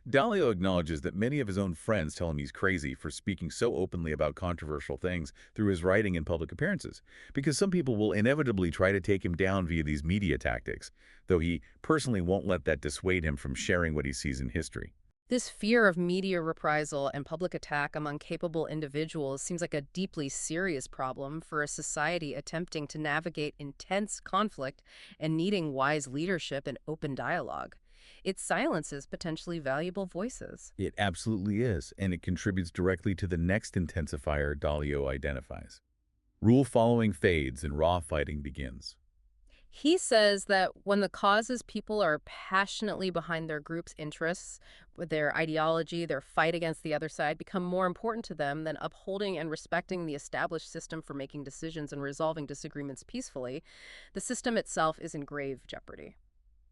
Dalio acknowledges that many of his own friends tell him he's crazy for speaking so openly about controversial things through his writing and public appearances, because some people will inevitably try to take him down via these media tactics, though he personally won't let that dissuade him from sharing what he sees in history. This fear of media reprisal and public attack among capable individuals seems like a deeply serious problem for a society attempting to navigate intense conflict and needing wise leadership and open dialogue. It silences potentially valuable voices. It absolutely is, and it contributes directly to the next intensifier Dalio identifies. Rule following fades and raw fighting begins. He says that when the causes people are passionately behind their group's interests, with their ideology, their fight against the other side become more important to them than upholding and respecting the established system for making decisions and resolving disagreements peacefully, the system itself is in grave jeopardy.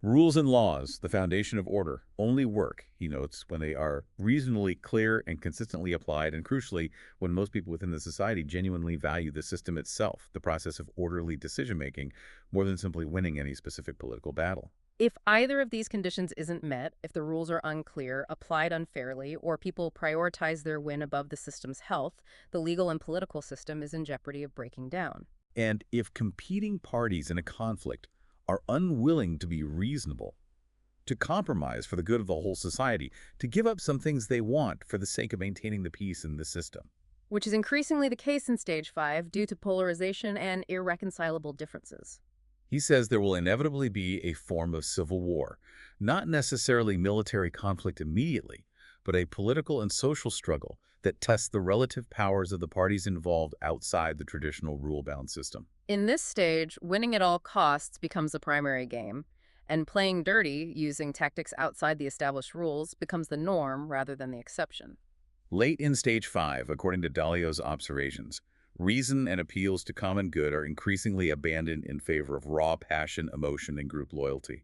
Rules and laws, the foundation of order, only work, he notes, when they are reasonably clear and consistently applied, and crucially, when most people within the society genuinely value the system itself, the process of orderly decision-making, more than simply winning any specific political battle. If either of these conditions isn't met, if the rules are unclear, applied unfairly, or people prioritize their win above the system's health, the legal and political system is in jeopardy of breaking down. And if competing parties in a conflict are unwilling to be reasonable, to compromise for the good of the whole society, to give up some things they want for the sake of maintaining the peace in the system. Which is increasingly the case in Stage 5 due to polarization and irreconcilable differences. He says there will inevitably be a form of civil war, not necessarily military conflict immediately, but a political and social struggle that tests the relative powers of the parties involved outside the traditional rule-bound system. In this stage, winning at all costs becomes the primary game, and playing dirty, using tactics outside the established rules, becomes the norm rather than the exception. Late in Stage 5, according to Dalio's observations, reason and appeals to common good are increasingly abandoned in favor of raw passion, emotion, and group loyalty.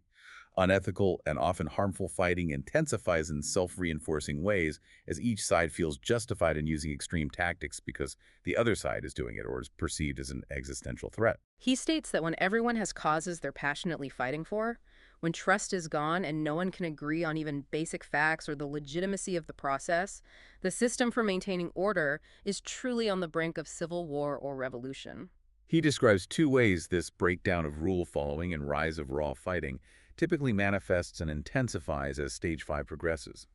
Unethical and often harmful fighting intensifies in self-reinforcing ways as each side feels justified in using extreme tactics because the other side is doing it or is perceived as an existential threat. He states that when everyone has causes they're passionately fighting for, when trust is gone and no one can agree on even basic facts or the legitimacy of the process, the system for maintaining order is truly on the brink of civil war or revolution. He describes two ways this breakdown of rule following and rise of raw fighting typically manifests and intensifies as Stage 5 progresses.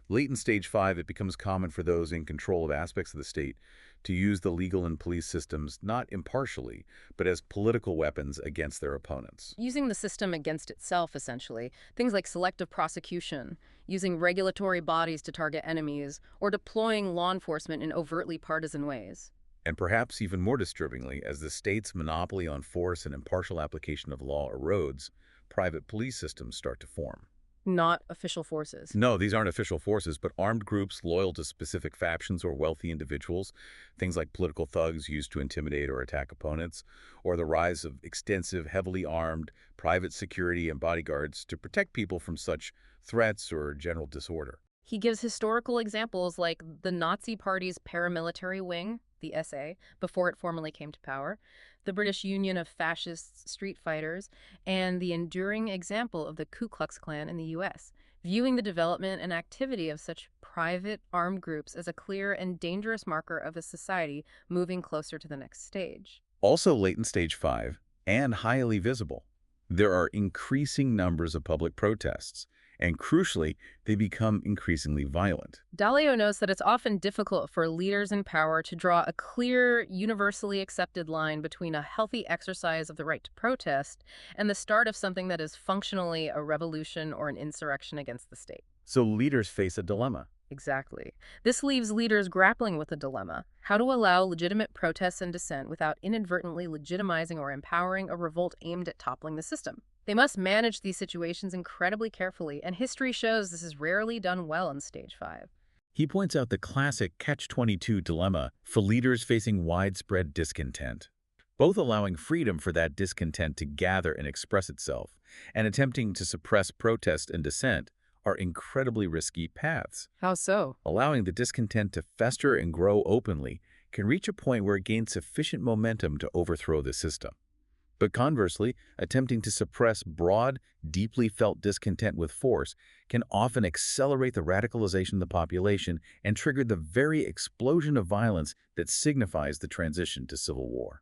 Late in Stage 5, it becomes common for those in control of aspects of the state to use the legal and police systems not impartially, but as political weapons against their opponents. Using the system against itself, essentially. Things like selective prosecution, using regulatory bodies to target enemies, or deploying law enforcement in overtly partisan ways. And perhaps even more disturbingly, as the state's monopoly on force and impartial application of law erodes, private police systems start to form. Not official forces. No, these aren't official forces, but armed groups loyal to specific factions or wealthy individuals, things like political thugs used to intimidate or attack opponents, or the rise of extensive, heavily armed private security and bodyguards to protect people from such threats or general disorder. He gives historical examples like the Nazi Party's paramilitary wing, the SA, before it formally came to power, the British Union of Fascist Street Fighters, and the enduring example of the Ku Klux Klan in the U.S., viewing the development and activity of such private armed groups as a clear and dangerous marker of a society moving closer to the next stage. Also late in Stage 5, and highly visible, there are increasing numbers of public protests, and crucially, they become increasingly violent. Dalio notes that it's often difficult for leaders in power to draw a clear, universally accepted line between a healthy exercise of the right to protest and the start of something that is functionally a revolution or an insurrection against the state. So leaders face a dilemma. Exactly. This leaves leaders grappling with a dilemma: how to allow legitimate protests and dissent without inadvertently legitimizing or empowering a revolt aimed at toppling the system. They must manage these situations incredibly carefully, and history shows this is rarely done well in Stage 5. He points out the classic catch-22 dilemma for leaders facing widespread discontent, both allowing freedom for that discontent to gather and express itself, and attempting to suppress protest and dissent are incredibly risky paths. How so? Allowing the discontent to fester and grow openly can reach a point where it gains sufficient momentum to overthrow the system. But conversely, attempting to suppress broad, deeply felt discontent with force can often accelerate the radicalization of the population and trigger the very explosion of violence that signifies the transition to civil war.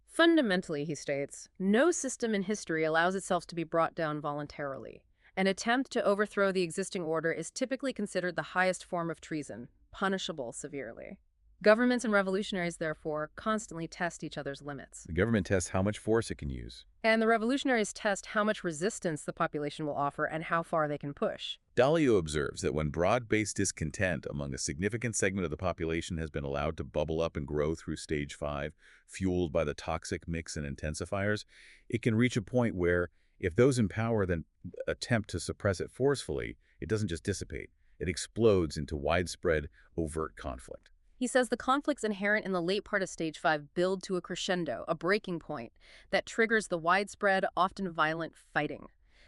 Fundamentally, he states, no system in history allows itself to be brought down voluntarily. An attempt to overthrow the existing order is typically considered the highest form of treason, punishable severely. Governments and revolutionaries, therefore, constantly test each other's limits. The government tests how much force it can use. And the revolutionaries test how much resistance the population will offer and how far they can push. Dalio observes that when broad-based discontent among a significant segment of the population has been allowed to bubble up and grow through Stage 5, fueled by the toxic mix and intensifiers, it can reach a point where, if those in power then attempt to suppress it forcefully, it doesn't just dissipate. It explodes into widespread, overt conflict. He says the conflicts inherent in the late part of Stage 5 build to a crescendo, a breaking point, that triggers the widespread, often violent fighting.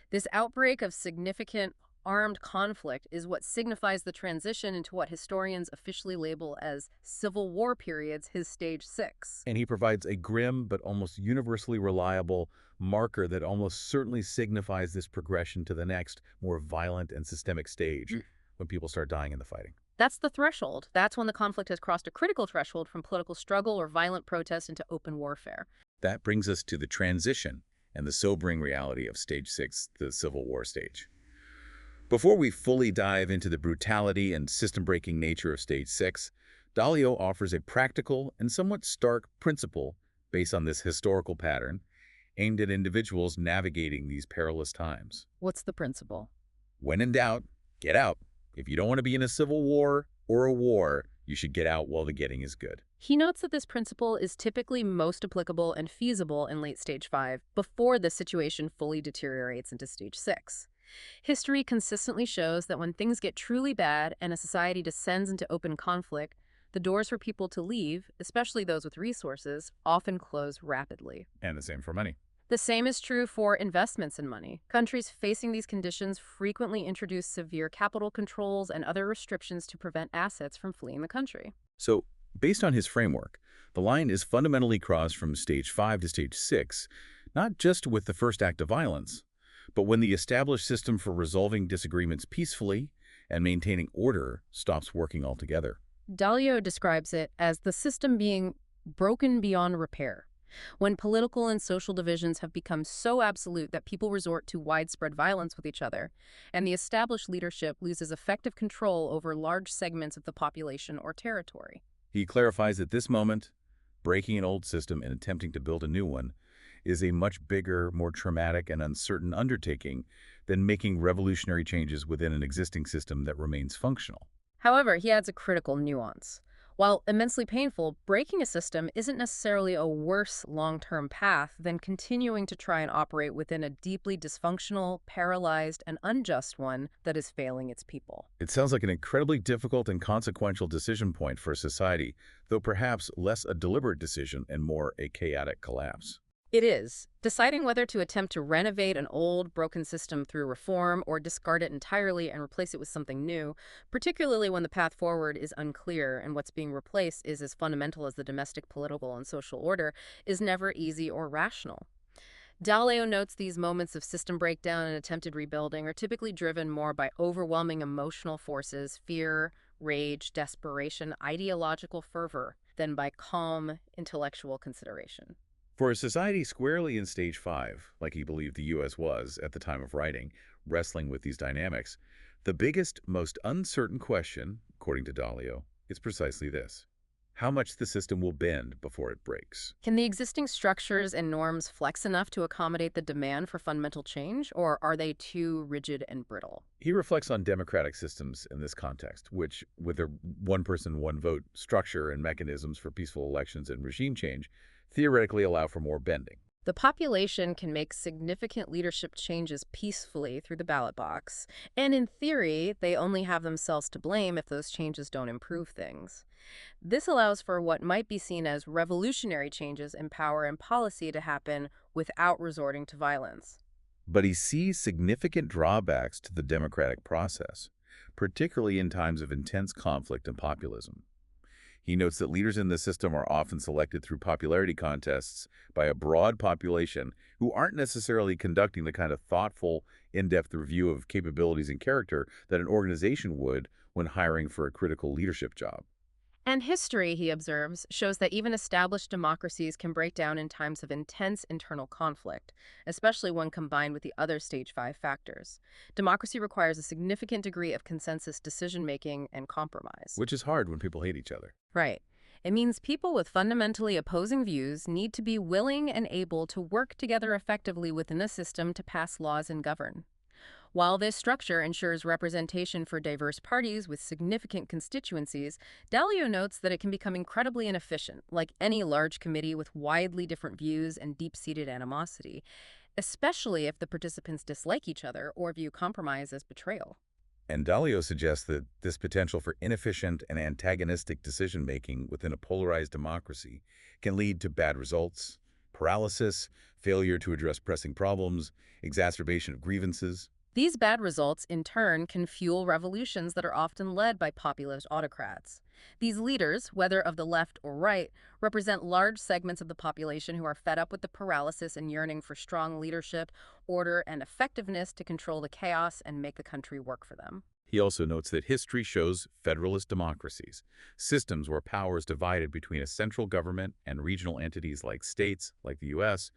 This outbreak of significant armed conflict is what signifies the transition into what historians officially label as Civil War periods, his Stage 6. And he provides a grim but almost universally reliable marker that almost certainly signifies this progression to the next, more violent and systemic stage, when people start dying in the fighting. That's the threshold. That's when the conflict has crossed a critical threshold from political struggle or violent protest into open warfare. That brings us to the transition and the sobering reality of Stage 6, the Civil War stage. Before we fully dive into the brutality and system-breaking nature of Stage 6, Dalio offers a practical and somewhat stark principle based on this historical pattern aimed at individuals navigating these perilous times. What's the principle? When in doubt, get out. If you don't want to be in a civil war or a war, you should get out while the getting is good. He notes that this principle is typically most applicable and feasible in late Stage 5, before the situation fully deteriorates into Stage 6. History consistently shows that when things get truly bad and a society descends into open conflict, the doors for people to leave, especially those with resources, often close rapidly. And the same for money. The same is true for investments in money. Countries facing these conditions frequently introduce severe capital controls and other restrictions to prevent assets from fleeing the country. So, based on his framework, the line is fundamentally crossed from Stage 5 to Stage 6, not just with the first act of violence, but when the established system for resolving disagreements peacefully and maintaining order stops working altogether. Dalio describes it as the system being broken beyond repair, when political and social divisions have become so absolute that people resort to widespread violence with each other, and the established leadership loses effective control over large segments of the population or territory. He clarifies that this moment, breaking an old system and attempting to build a new one, is a much bigger, more traumatic and uncertain undertaking than making revolutionary changes within an existing system that remains functional. However, he adds a critical nuance. While immensely painful, breaking a system isn't necessarily a worse long-term path than continuing to try and operate within a deeply dysfunctional, paralyzed, and unjust one that is failing its people. It sounds like an incredibly difficult and consequential decision point for a society, though perhaps less a deliberate decision and more a chaotic collapse. It is. Deciding whether to attempt to renovate an old, broken system through reform or discard it entirely and replace it with something new, particularly when the path forward is unclear and what's being replaced is as fundamental as the domestic, political, and social order, is never easy or rational. Dalio notes these moments of system breakdown and attempted rebuilding are typically driven more by overwhelming emotional forces, fear, rage, desperation, ideological fervor, than by calm, intellectual consideration. For a society squarely in stage 5, like he believed the U.S. was at the time of writing, wrestling with these dynamics, the biggest, most uncertain question, according to Dalio, is precisely this: how much the system will bend before it breaks. Can the existing structures and norms flex enough to accommodate the demand for fundamental change, or are they too rigid and brittle? He reflects on democratic systems in this context, which, with their one-person, one-vote structure and mechanisms for peaceful elections and regime change, theoretically allow for more bending. The population can make significant leadership changes peacefully through the ballot box, and in theory, they only have themselves to blame if those changes don't improve things. This allows for what might be seen as revolutionary changes in power and policy to happen without resorting to violence. But he sees significant drawbacks to the democratic process, particularly in times of intense conflict and populism. He notes that leaders in the system are often selected through popularity contests by a broad population who aren't necessarily conducting the kind of thoughtful, in-depth review of capabilities and character that an organization would when hiring for a critical leadership job. And history, he observes, shows that even established democracies can break down in times of intense internal conflict, especially when combined with the other stage 5 factors. Democracy requires a significant degree of consensus decision-making and compromise. Which is hard when people hate each other. Right. It means people with fundamentally opposing views need to be willing and able to work together effectively within the system to pass laws and govern. While this structure ensures representation for diverse parties with significant constituencies, Dalio notes that it can become incredibly inefficient, like any large committee with widely different views and deep-seated animosity, especially if the participants dislike each other or view compromise as betrayal. And Dalio suggests that this potential for inefficient and antagonistic decision-making within a polarized democracy can lead to bad results, paralysis, failure to address pressing problems, exacerbation of grievances. These bad results, in turn, can fuel revolutions that are often led by populist autocrats. These leaders, whether of the left or right, represent large segments of the population who are fed up with the paralysis and yearning for strong leadership, order, and effectiveness to control the chaos and make the country work for them. He also notes that history shows federalist democracies, systems where power is divided between a central government and regional entities like states, like the U.S.,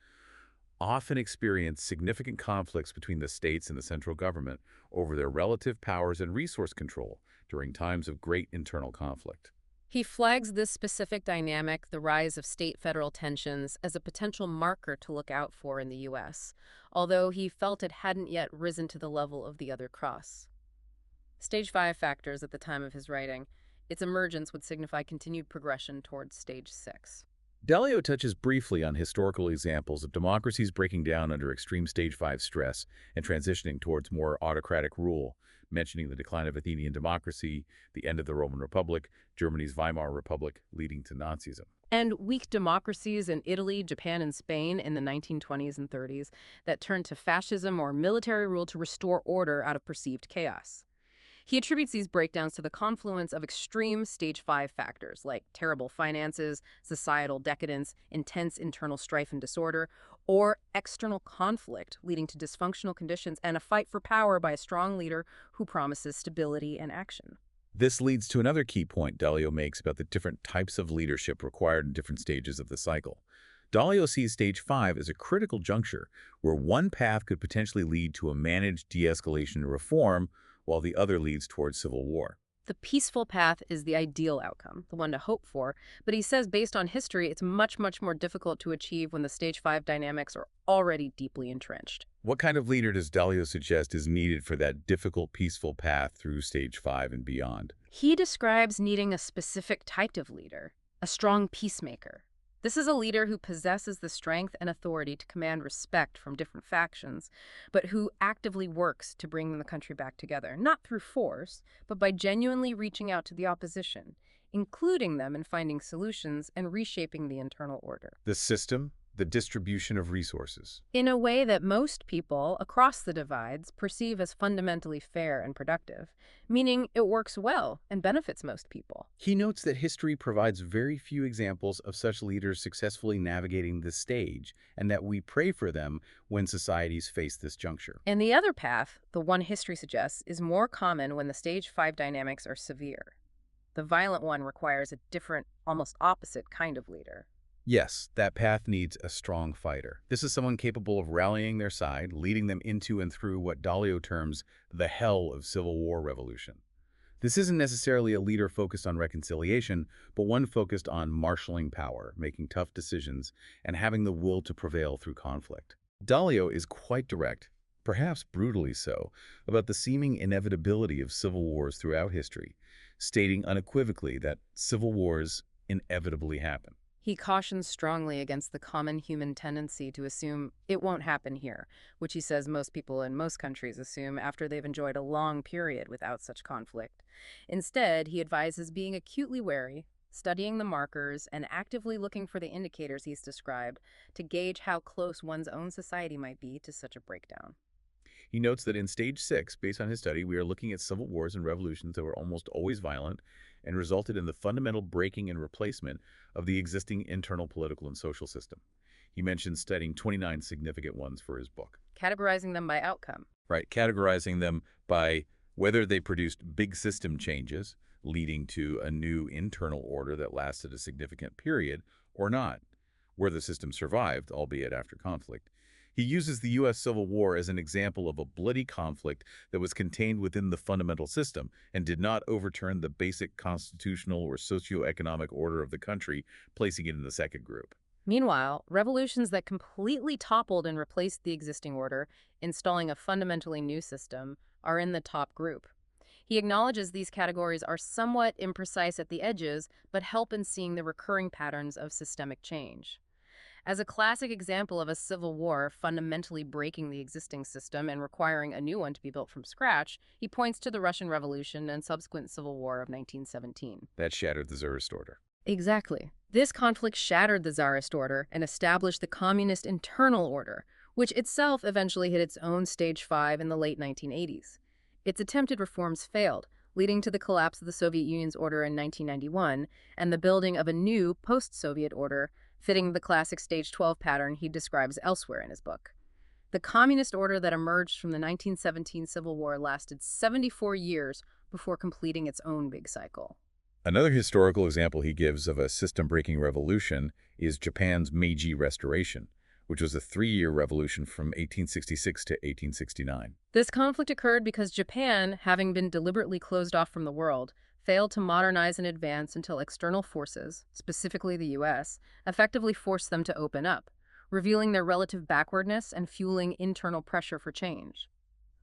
often experience significant conflicts between the states and the central government over their relative powers and resource control during times of great internal conflict. He flags this specific dynamic, the rise of state-federal tensions, as a potential marker to look out for in the U.S., although he felt it hadn't yet risen to the level of the other cross. Stage 5 factors at the time of his writing. Its emergence would signify continued progression towards Stage 6. Dalio touches briefly on historical examples of democracies breaking down under extreme stage 5 stress and transitioning towards more autocratic rule, mentioning the decline of Athenian democracy, the end of the Roman Republic, Germany's Weimar Republic, leading to Nazism. And weak democracies in Italy, Japan, and Spain in the 1920s and 30s that turned to fascism or military rule to restore order out of perceived chaos. He attributes these breakdowns to the confluence of extreme stage 5 factors like terrible finances, societal decadence, intense internal strife and disorder, or external conflict leading to dysfunctional conditions and a fight for power by a strong leader who promises stability and action. This leads to another key point Dalio makes about the different types of leadership required in different stages of the cycle. Dalio sees stage 5 as a critical juncture where one path could potentially lead to a managed de-escalation and reform, while the other leads towards civil war. The peaceful path is the ideal outcome, the one to hope for, but he says based on history, it's much, much more difficult to achieve when the stage 5 dynamics are already deeply entrenched. What kind of leader does Dalio suggest is needed for that difficult, peaceful path through stage 5 and beyond? He describes needing a specific type of leader, a strong peacemaker. This is a leader who possesses the strength and authority to command respect from different factions, but who actively works to bring the country back together, not through force, but by genuinely reaching out to the opposition, including them in finding solutions and reshaping the internal order. The system, the distribution of resources. In a way that most people across the divides perceive as fundamentally fair and productive, meaning it works well and benefits most people. He notes that history provides very few examples of such leaders successfully navigating this stage, and that we pray for them when societies face this juncture. And the other path, the one history suggests, is more common when the stage 5 dynamics are severe. The violent one requires a different, almost opposite kind of leader. Yes, that path needs a strong fighter. This is someone capable of rallying their side, leading them into and through what Dalio terms the hell of civil war revolution. This isn't necessarily a leader focused on reconciliation, but one focused on marshaling power, making tough decisions, and having the will to prevail through conflict. Dalio is quite direct, perhaps brutally so, about the seeming inevitability of civil wars throughout history, stating unequivocally that civil wars inevitably happen. He cautions strongly against the common human tendency to assume it won't happen here, which he says most people in most countries assume after they've enjoyed a long period without such conflict. Instead, he advises being acutely wary, studying the markers, and actively looking for the indicators he's described to gauge how close one's own society might be to such a breakdown. He notes that in stage 6, based on his study, we are looking at civil wars and revolutions that were almost always violent and resulted in the fundamental breaking and replacement of the existing internal political and social system. He mentions studying 29 significant ones for his book. Categorizing them by outcome. Right, categorizing them by whether they produced big system changes, leading to a new internal order that lasted a significant period, or not, where the system survived, albeit after conflict. He uses the U.S. Civil War as an example of a bloody conflict that was contained within the fundamental system and did not overturn the basic constitutional or socioeconomic order of the country, placing it in the second group. Meanwhile, revolutions that completely toppled and replaced the existing order, installing a fundamentally new system, are in the top group. He acknowledges these categories are somewhat imprecise at the edges, but help in seeing the recurring patterns of systemic change. As a classic example of a civil war fundamentally breaking the existing system and requiring a new one to be built from scratch, he points to the Russian Revolution and subsequent Civil War of 1917. That shattered the Tsarist order. Exactly. This conflict shattered the Tsarist order and established the communist internal order, which itself eventually hit its own stage 5 in the late 1980s. Its attempted reforms failed, leading to the collapse of the Soviet Union's order in 1991 and the building of a new post-Soviet order fitting the classic stage 12 pattern he describes elsewhere in his book. The communist order that emerged from the 1917 Civil War lasted 74 years before completing its own big cycle. Another historical example he gives of a system-breaking revolution is Japan's Meiji Restoration, which was a 3-year revolution from 1866 to 1869. This conflict occurred because Japan, having been deliberately closed off from the world, failed to modernize and advance until external forces, specifically the U.S., effectively forced them to open up, revealing their relative backwardness and fueling internal pressure for change.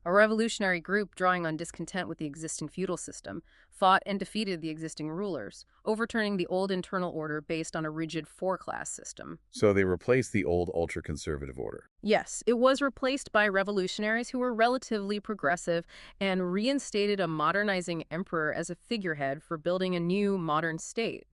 A revolutionary group drawing on discontent with the existing feudal system fought and defeated the existing rulers, overturning the old internal order based on a rigid 4-class system. So they replaced the old ultra-conservative order. Yes, it was replaced by revolutionaries who were relatively progressive and reinstated a modernizing emperor as a figurehead for building a new modern state.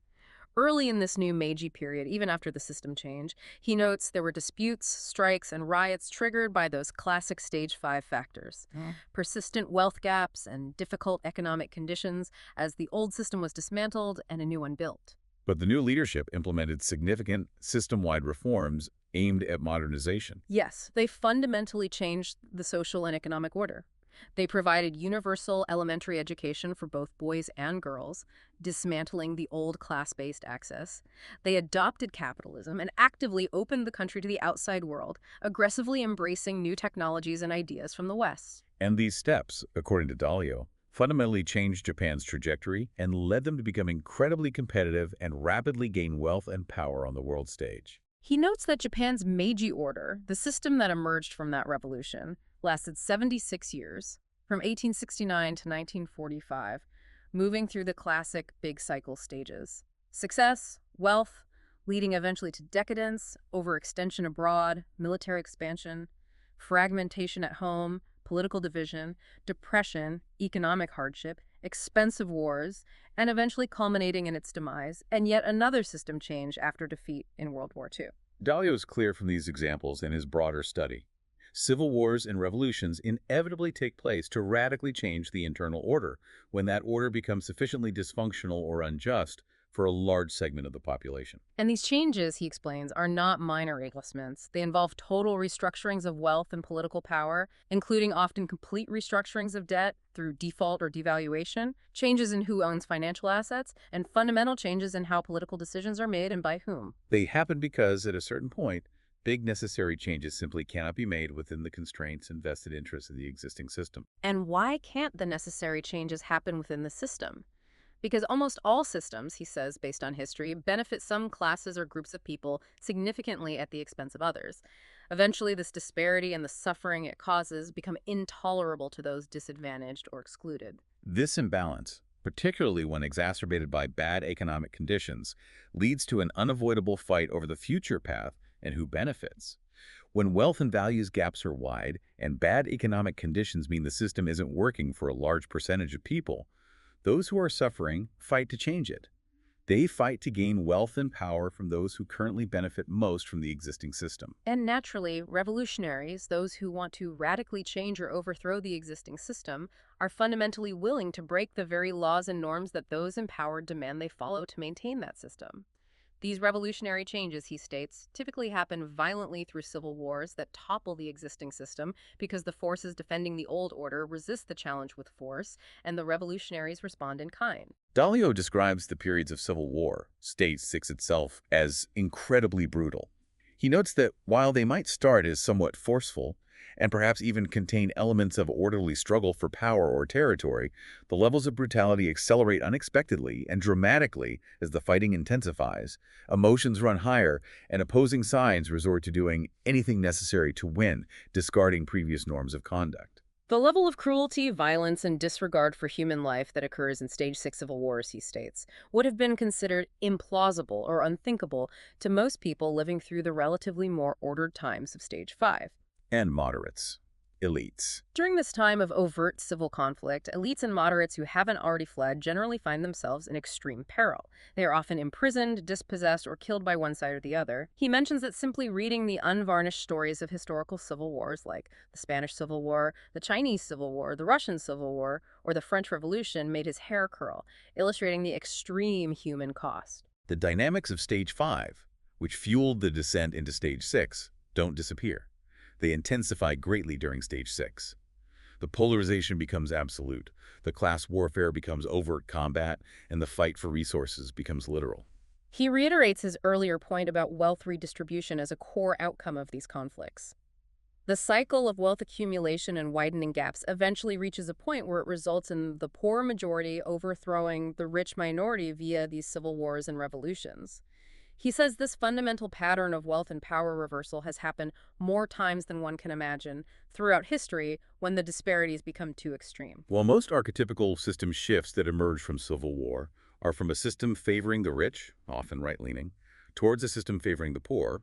Early in this new Meiji period, even after the system change, he notes there were disputes, strikes, and riots triggered by those classic stage 5 factors. Persistent wealth gaps and difficult economic conditions as the old system was dismantled and a new one built. But the new leadership implemented significant system-wide reforms aimed at modernization. Yes, they fundamentally changed the social and economic order. They provided universal elementary education for both boys and girls, dismantling the old class-based access. They adopted capitalism and actively opened the country to the outside world, aggressively embracing new technologies and ideas from the West. And these steps, according to Dalio, fundamentally changed Japan's trajectory and led them to become incredibly competitive and rapidly gain wealth and power on the world stage. He notes that Japan's Meiji Order, the system that emerged from that revolution, lasted 76 years, from 1869 to 1945, moving through the classic big cycle stages. Success, wealth, leading eventually to decadence, overextension abroad, military expansion, fragmentation at home, political division, depression, economic hardship, expensive wars, and eventually culminating in its demise, and yet another system change after defeat in World War II. Dalio is clear from these examples in his broader study. Civil wars and revolutions inevitably take place to radically change the internal order when that order becomes sufficiently dysfunctional or unjust for a large segment of the population. And these changes, he explains, are not minor adjustments. They involve total restructurings of wealth and political power, including often complete restructurings of debt through default or devaluation, changes in who owns financial assets, and fundamental changes in how political decisions are made and by whom. They happen because, at a certain point, big necessary changes simply cannot be made within the constraints and vested interests of the existing system. And why can't the necessary changes happen within the system? Because almost all systems, he says, based on history, benefit some classes or groups of people significantly at the expense of others. Eventually, this disparity and the suffering it causes become intolerable to those disadvantaged or excluded. This imbalance, particularly when exacerbated by bad economic conditions, leads to an unavoidable fight over the future path and who benefits. When wealth and values gaps are wide and bad economic conditions mean the system isn't working for a large percentage of people, those who are suffering fight to change it. They fight to gain wealth and power from those who currently benefit most from the existing system. And naturally, revolutionaries, those who want to radically change or overthrow the existing system, are fundamentally willing to break the very laws and norms that those empowered demand they follow to maintain that system. These revolutionary changes, he states, typically happen violently through civil wars that topple the existing system because the forces defending the old order resist the challenge with force, and the revolutionaries respond in kind. Dalio describes the periods of civil war, stage 6 itself, as incredibly brutal. He notes that while they might start as somewhat forceful, and perhaps even contain elements of orderly struggle for power or territory, the levels of brutality accelerate unexpectedly and dramatically as the fighting intensifies, emotions run higher, and opposing sides resort to doing anything necessary to win, discarding previous norms of conduct. The level of cruelty, violence, and disregard for human life that occurs in Stage 6 civil wars, he states, would have been considered implausible or unthinkable to most people living through the relatively more ordered times of Stage 5. And moderates, elites. During this time of overt civil conflict, elites and moderates who haven't already fled generally find themselves in extreme peril. They are often imprisoned, dispossessed, or killed by one side or the other. He mentions that simply reading the unvarnished stories of historical civil wars like the Spanish Civil War, the Chinese Civil War, the Russian Civil War, or the French Revolution made his hair curl, illustrating the extreme human cost. The dynamics of Stage 5, which fueled the descent into Stage 6, don't disappear. They intensify greatly during Stage 6. The polarization becomes absolute, the class warfare becomes overt combat, and the fight for resources becomes literal. He reiterates his earlier point about wealth redistribution as a core outcome of these conflicts. The cycle of wealth accumulation and widening gaps eventually reaches a point where it results in the poor majority overthrowing the rich minority via these civil wars and revolutions. He says this fundamental pattern of wealth and power reversal has happened more times than one can imagine throughout history when the disparities become too extreme. While most archetypical system shifts that emerge from civil war are from a system favoring the rich, often right-leaning, towards a system favoring the poor,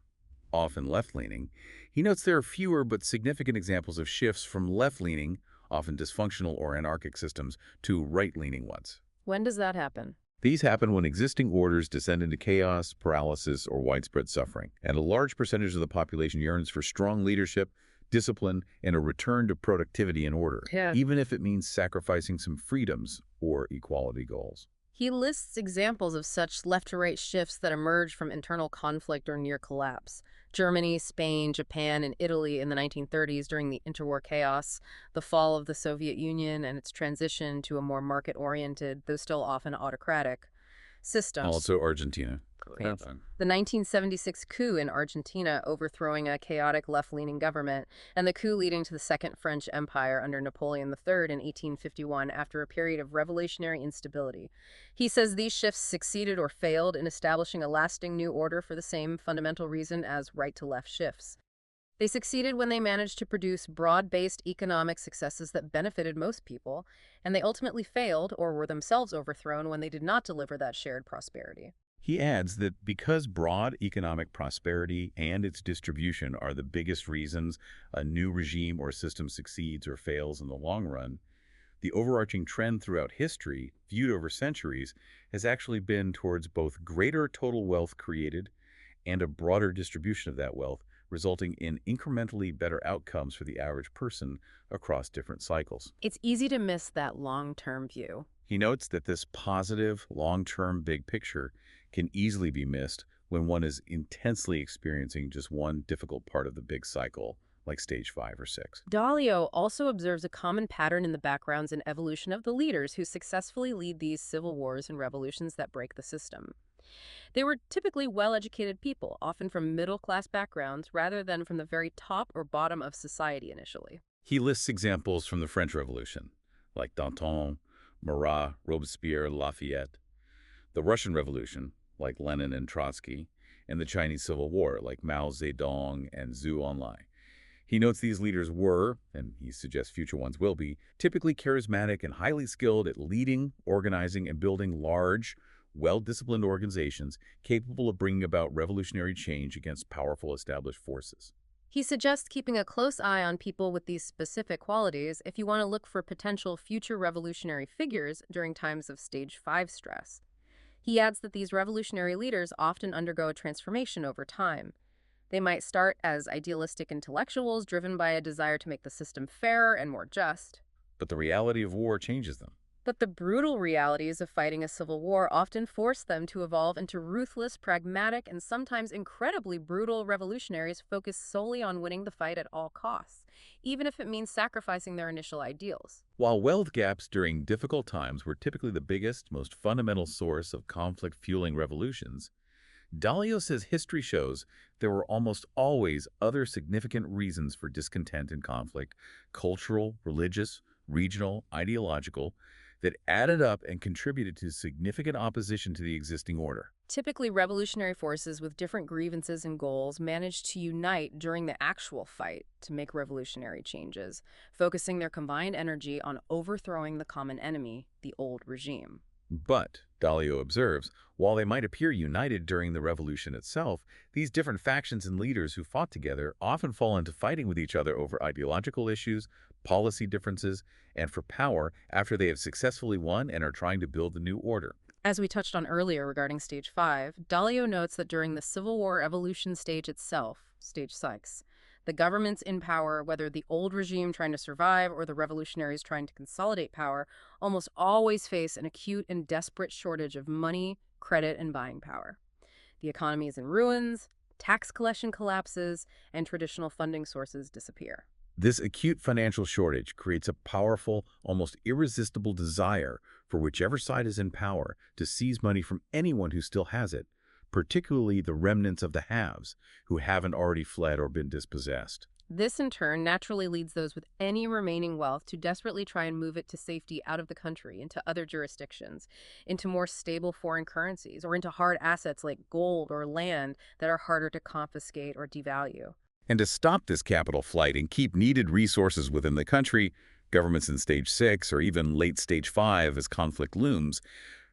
often left-leaning, he notes there are fewer but significant examples of shifts from left-leaning, often dysfunctional or anarchic systems, to right-leaning ones. When does that happen? These happen when existing orders descend into chaos, paralysis, or widespread suffering, and a large percentage of the population yearns for strong leadership, discipline, and a return to productivity and order, even if it means sacrificing some freedoms or equality goals. He lists examples of such left-to-right shifts that emerge from internal conflict or near collapse. Germany, Spain, Japan, and Italy in the 1930s during the interwar chaos, the fall of the Soviet Union and its transition to a more market-oriented, though still often autocratic, system. Also Argentina. What Fans. happened? The 1976 coup in Argentina overthrowing a chaotic left-leaning government, and the coup leading to the Second French Empire under Napoleon III in 1851 after a period of revolutionary instability. He says these shifts succeeded or failed in establishing a lasting new order for the same fundamental reason as right-to-left shifts. They succeeded when they managed to produce broad-based economic successes that benefited most people, and they ultimately failed or were themselves overthrown when they did not deliver that shared prosperity. He adds that because broad economic prosperity and its distribution are the biggest reasons a new regime or system succeeds or fails in the long run, the overarching trend throughout history, viewed over centuries, has actually been towards both greater total wealth created and a broader distribution of that wealth, resulting in incrementally better outcomes for the average person across different cycles. It's easy to miss that long-term view. He notes that this positive, long-term big picture can easily be missed when one is intensely experiencing just one difficult part of the big cycle, like stage 5 or 6. Dalio also observes a common pattern in the backgrounds and evolution of the leaders who successfully lead these civil wars and revolutions that break the system. They were typically well-educated people, often from middle-class backgrounds, rather than from the very top or bottom of society initially. He lists examples from the French Revolution, like Danton, Marat, Robespierre, Lafayette, the Russian Revolution, like Lenin and Trotsky, and the Chinese Civil War, like Mao Zedong and Zhou Enlai. He notes these leaders were, and he suggests future ones will be, typically charismatic and highly skilled at leading, organizing, and building large, well-disciplined organizations capable of bringing about revolutionary change against powerful established forces. He suggests keeping a close eye on people with these specific qualities if you want to look for potential future revolutionary figures during times of stage 5 stress. He adds that these revolutionary leaders often undergo a transformation over time. They might start as idealistic intellectuals driven by a desire to make the system fairer and more just. But the reality of war changes them. But the brutal realities of fighting a civil war often force them to evolve into ruthless, pragmatic, and sometimes incredibly brutal revolutionaries focused solely on winning the fight at all costs, even if it means sacrificing their initial ideals. While wealth gaps during difficult times were typically the biggest, most fundamental source of conflict-fueling revolutions, Dalio says history shows there were almost always other significant reasons for discontent and conflict, cultural, religious, regional, ideological, that added up and contributed to significant opposition to the existing order. Typically, revolutionary forces with different grievances and goals managed to unite during the actual fight to make revolutionary changes, focusing their combined energy on overthrowing the common enemy, the old regime. But, Dalio observes, while they might appear united during the revolution itself, these different factions and leaders who fought together often fall into fighting with each other over ideological issues, policy differences, and for power after they have successfully won and are trying to build a new order. As we touched on earlier regarding Stage 5, Dalio notes that during the Civil War evolution stage itself, Stage 6, the governments in power, whether the old regime trying to survive or the revolutionaries trying to consolidate power, almost always face an acute and desperate shortage of money, credit, and buying power. The economy is in ruins, tax collection collapses, and traditional funding sources disappear. This acute financial shortage creates a powerful, almost irresistible desire for whichever side is in power to seize money from anyone who still has it, particularly the remnants of the haves who haven't already fled or been dispossessed. This, in turn, naturally leads those with any remaining wealth to desperately try and move it to safety out of the country, into other jurisdictions, into more stable foreign currencies, or into hard assets like gold or land that are harder to confiscate or devalue. And to stop this capital flight and keep needed resources within the country, governments in Stage 6 or even late Stage 5 as conflict looms,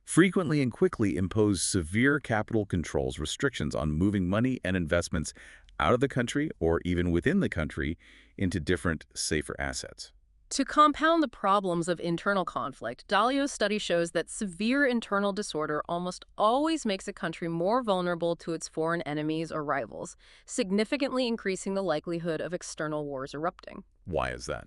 frequently and quickly impose severe capital controls, restrictions on moving money and investments out of the country or even within the country into different, safer assets. To compound the problems of internal conflict, Dalio's study shows that severe internal disorder almost always makes a country more vulnerable to its foreign enemies or rivals, significantly increasing the likelihood of external wars erupting. Why is that?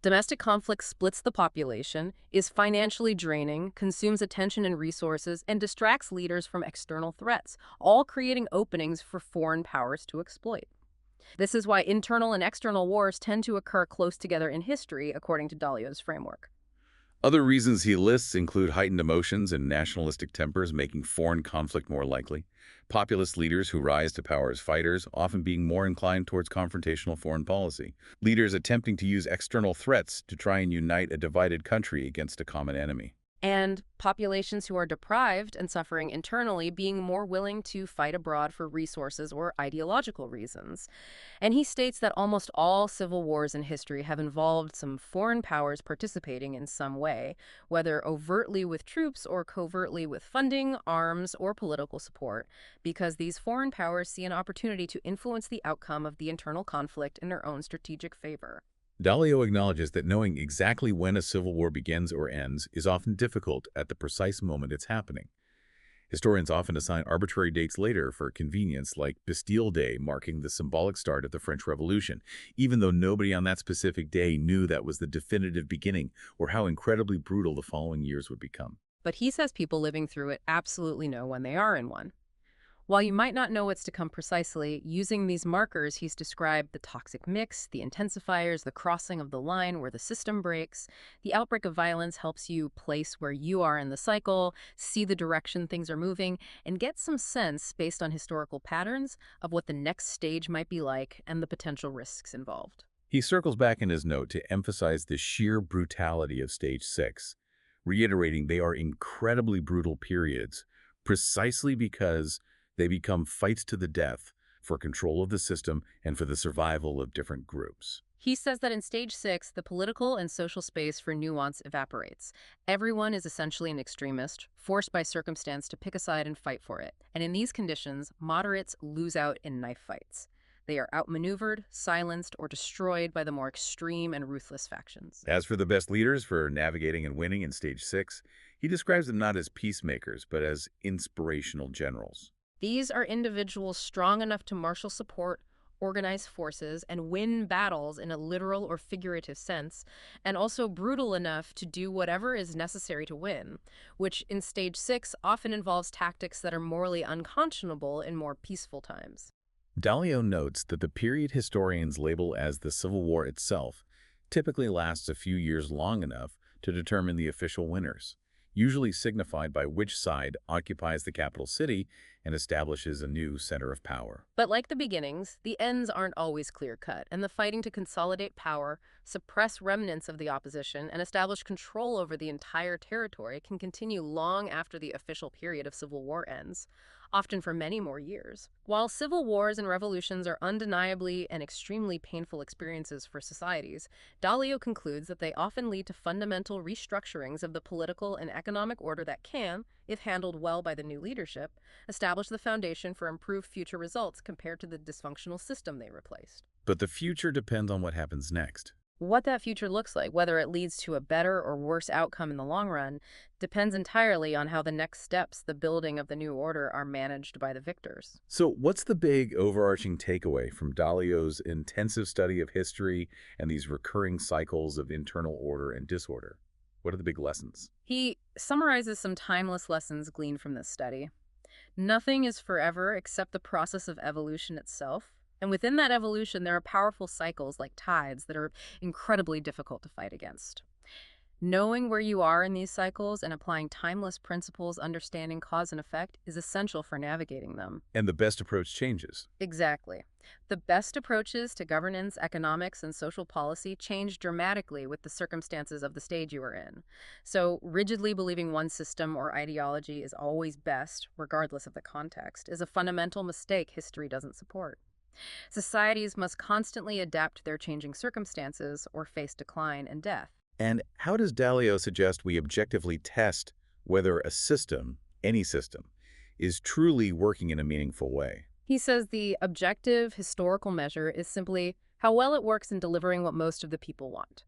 Domestic conflict splits the population, is financially draining, consumes attention and resources, and distracts leaders from external threats, all creating openings for foreign powers to exploit. This is why internal and external wars tend to occur close together in history, according to Dalio's framework. Other reasons he lists include heightened emotions and nationalistic tempers making foreign conflict more likely, populist leaders who rise to power as fighters often being more inclined towards confrontational foreign policy, leaders attempting to use external threats to try and unite a divided country against a common enemy. And populations who are deprived and suffering internally being more willing to fight abroad for resources or ideological reasons. And he states that almost all civil wars in history have involved some foreign powers participating in some way, whether overtly with troops or covertly with funding, arms, or political support, because these foreign powers see an opportunity to influence the outcome of the internal conflict in their own strategic favor. Dalio acknowledges that knowing exactly when a civil war begins or ends is often difficult at the precise moment it's happening. Historians often assign arbitrary dates later for convenience, like Bastille Day marking the symbolic start of the French Revolution, even though nobody on that specific day knew that was the definitive beginning or how incredibly brutal the following years would become. But he says people living through it absolutely know when they are in one. While you might not know what's to come precisely, using these markers, he's described the toxic mix, the intensifiers, the crossing of the line where the system breaks. The outbreak of violence helps you place where you are in the cycle, see the direction things are moving, and get some sense, based on historical patterns, of what the next stage might be like and the potential risks involved. He circles back in his note to emphasize the sheer brutality of Stage 6, reiterating they are incredibly brutal periods, precisely because they become fights to the death for control of the system and for the survival of different groups. He says that in stage 6, the political and social space for nuance evaporates. Everyone is essentially an extremist, forced by circumstance to pick a side and fight for it. And in these conditions, moderates lose out in knife fights. They are outmaneuvered, silenced, or destroyed by the more extreme and ruthless factions. As for the best leaders for navigating and winning in Stage 6, he describes them not as peacemakers, but as inspirational generals. These are individuals strong enough to marshal support, organize forces, and win battles in a literal or figurative sense, and also brutal enough to do whatever is necessary to win, which in stage 6 often involves tactics that are morally unconscionable in more peaceful times. Dalio notes that the period historians label as the Civil War itself typically lasts a few years long enough to determine the official winners, usually signified by which side occupies the capital city and establishes a new center of power. But like the beginnings, the ends aren't always clear-cut, and the fighting to consolidate power, suppress remnants of the opposition, and establish control over the entire territory can continue long after the official period of civil war ends, often for many more years. While civil wars and revolutions are undeniably and extremely painful experiences for societies, Dalio concludes that they often lead to fundamental restructurings of the political and economic order that can, if handled well by the new leadership, establish the foundation for improved future results compared to the dysfunctional system they replaced. But the future depends on what happens next. What that future looks like, whether it leads to a better or worse outcome in the long run, depends entirely on how the next steps, the building of the new order, are managed by the victors. So what's the big overarching takeaway from Dalio's intensive study of history and these recurring cycles of internal order and disorder? What are the big lessons? He summarizes some timeless lessons gleaned from this study. Nothing is forever except the process of evolution itself. And within that evolution, there are powerful cycles like tides that are incredibly difficult to fight against. Knowing where you are in these cycles and applying timeless principles, understanding cause and effect, is essential for navigating them. And the best approach changes. Exactly. The best approaches to governance, economics, and social policy change dramatically with the circumstances of the stage you are in. So, rigidly believing one system or ideology is always best, regardless of the context, is a fundamental mistake history doesn't support. Societies must constantly adapt to their changing circumstances or face decline and death. And how does Dalio suggest we objectively test whether a system, any system, is truly working in a meaningful way? He says the objective historical measure is simply how well it works in delivering what most of the people want.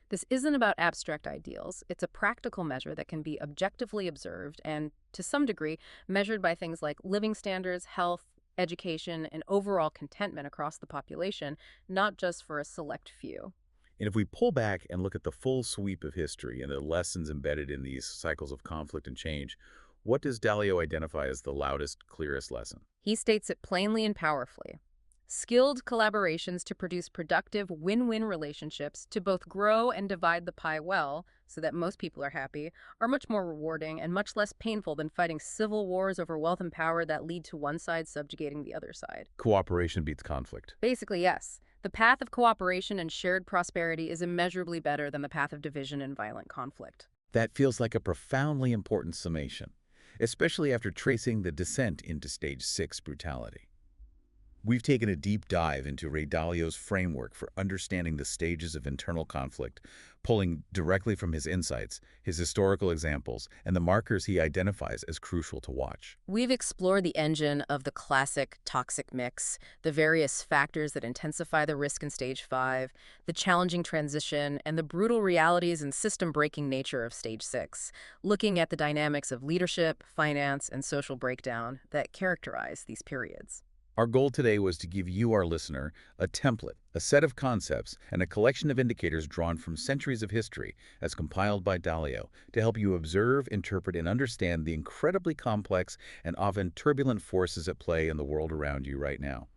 This isn't about abstract ideals. It's a practical measure that can be objectively observed and, to some degree, measured by things like living standards, health, education, and overall contentment across the population, not just for a select few. And if we pull back and look at the full sweep of history and the lessons embedded in these cycles of conflict and change, what does Dalio identify as the loudest, clearest lesson? He states it plainly and powerfully. Skilled collaborations to produce productive win-win relationships to both grow and divide the pie well, so that most people are happy, are much more rewarding and much less painful than fighting civil wars over wealth and power that lead to one side subjugating the other side. Cooperation beats conflict. Basically, yes. The path of cooperation and shared prosperity is immeasurably better than the path of division and violent conflict. That feels like a profoundly important summation, especially after tracing the descent into Stage 6 brutality. We've taken a deep dive into Ray Dalio's framework for understanding the stages of internal conflict, pulling directly from his insights, his historical examples, and the markers he identifies as crucial to watch. We've explored the engine of the classic toxic mix, the various factors that intensify the risk in stage 5, the challenging transition, and the brutal realities and system-breaking nature of stage 6, looking at the dynamics of leadership, finance, and social breakdown that characterize these periods. Our goal today was to give you, our listener, a template, a set of concepts, and a collection of indicators drawn from centuries of history, as compiled by Dalio, to help you observe, interpret, and understand the incredibly complex and often turbulent forces at play in the world around you right now.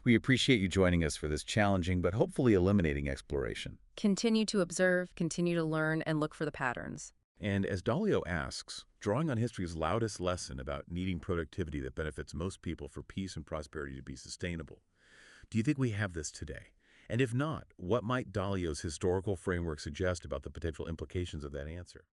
We appreciate you joining us for this challenging but hopefully illuminating exploration. Continue to observe, continue to learn, and look for the patterns. And as Dalio asks, drawing on history's loudest lesson about needing productivity that benefits most people for peace and prosperity to be sustainable, do you think we have this today? And if not, what might Dalio's historical framework suggest about the potential implications of that answer?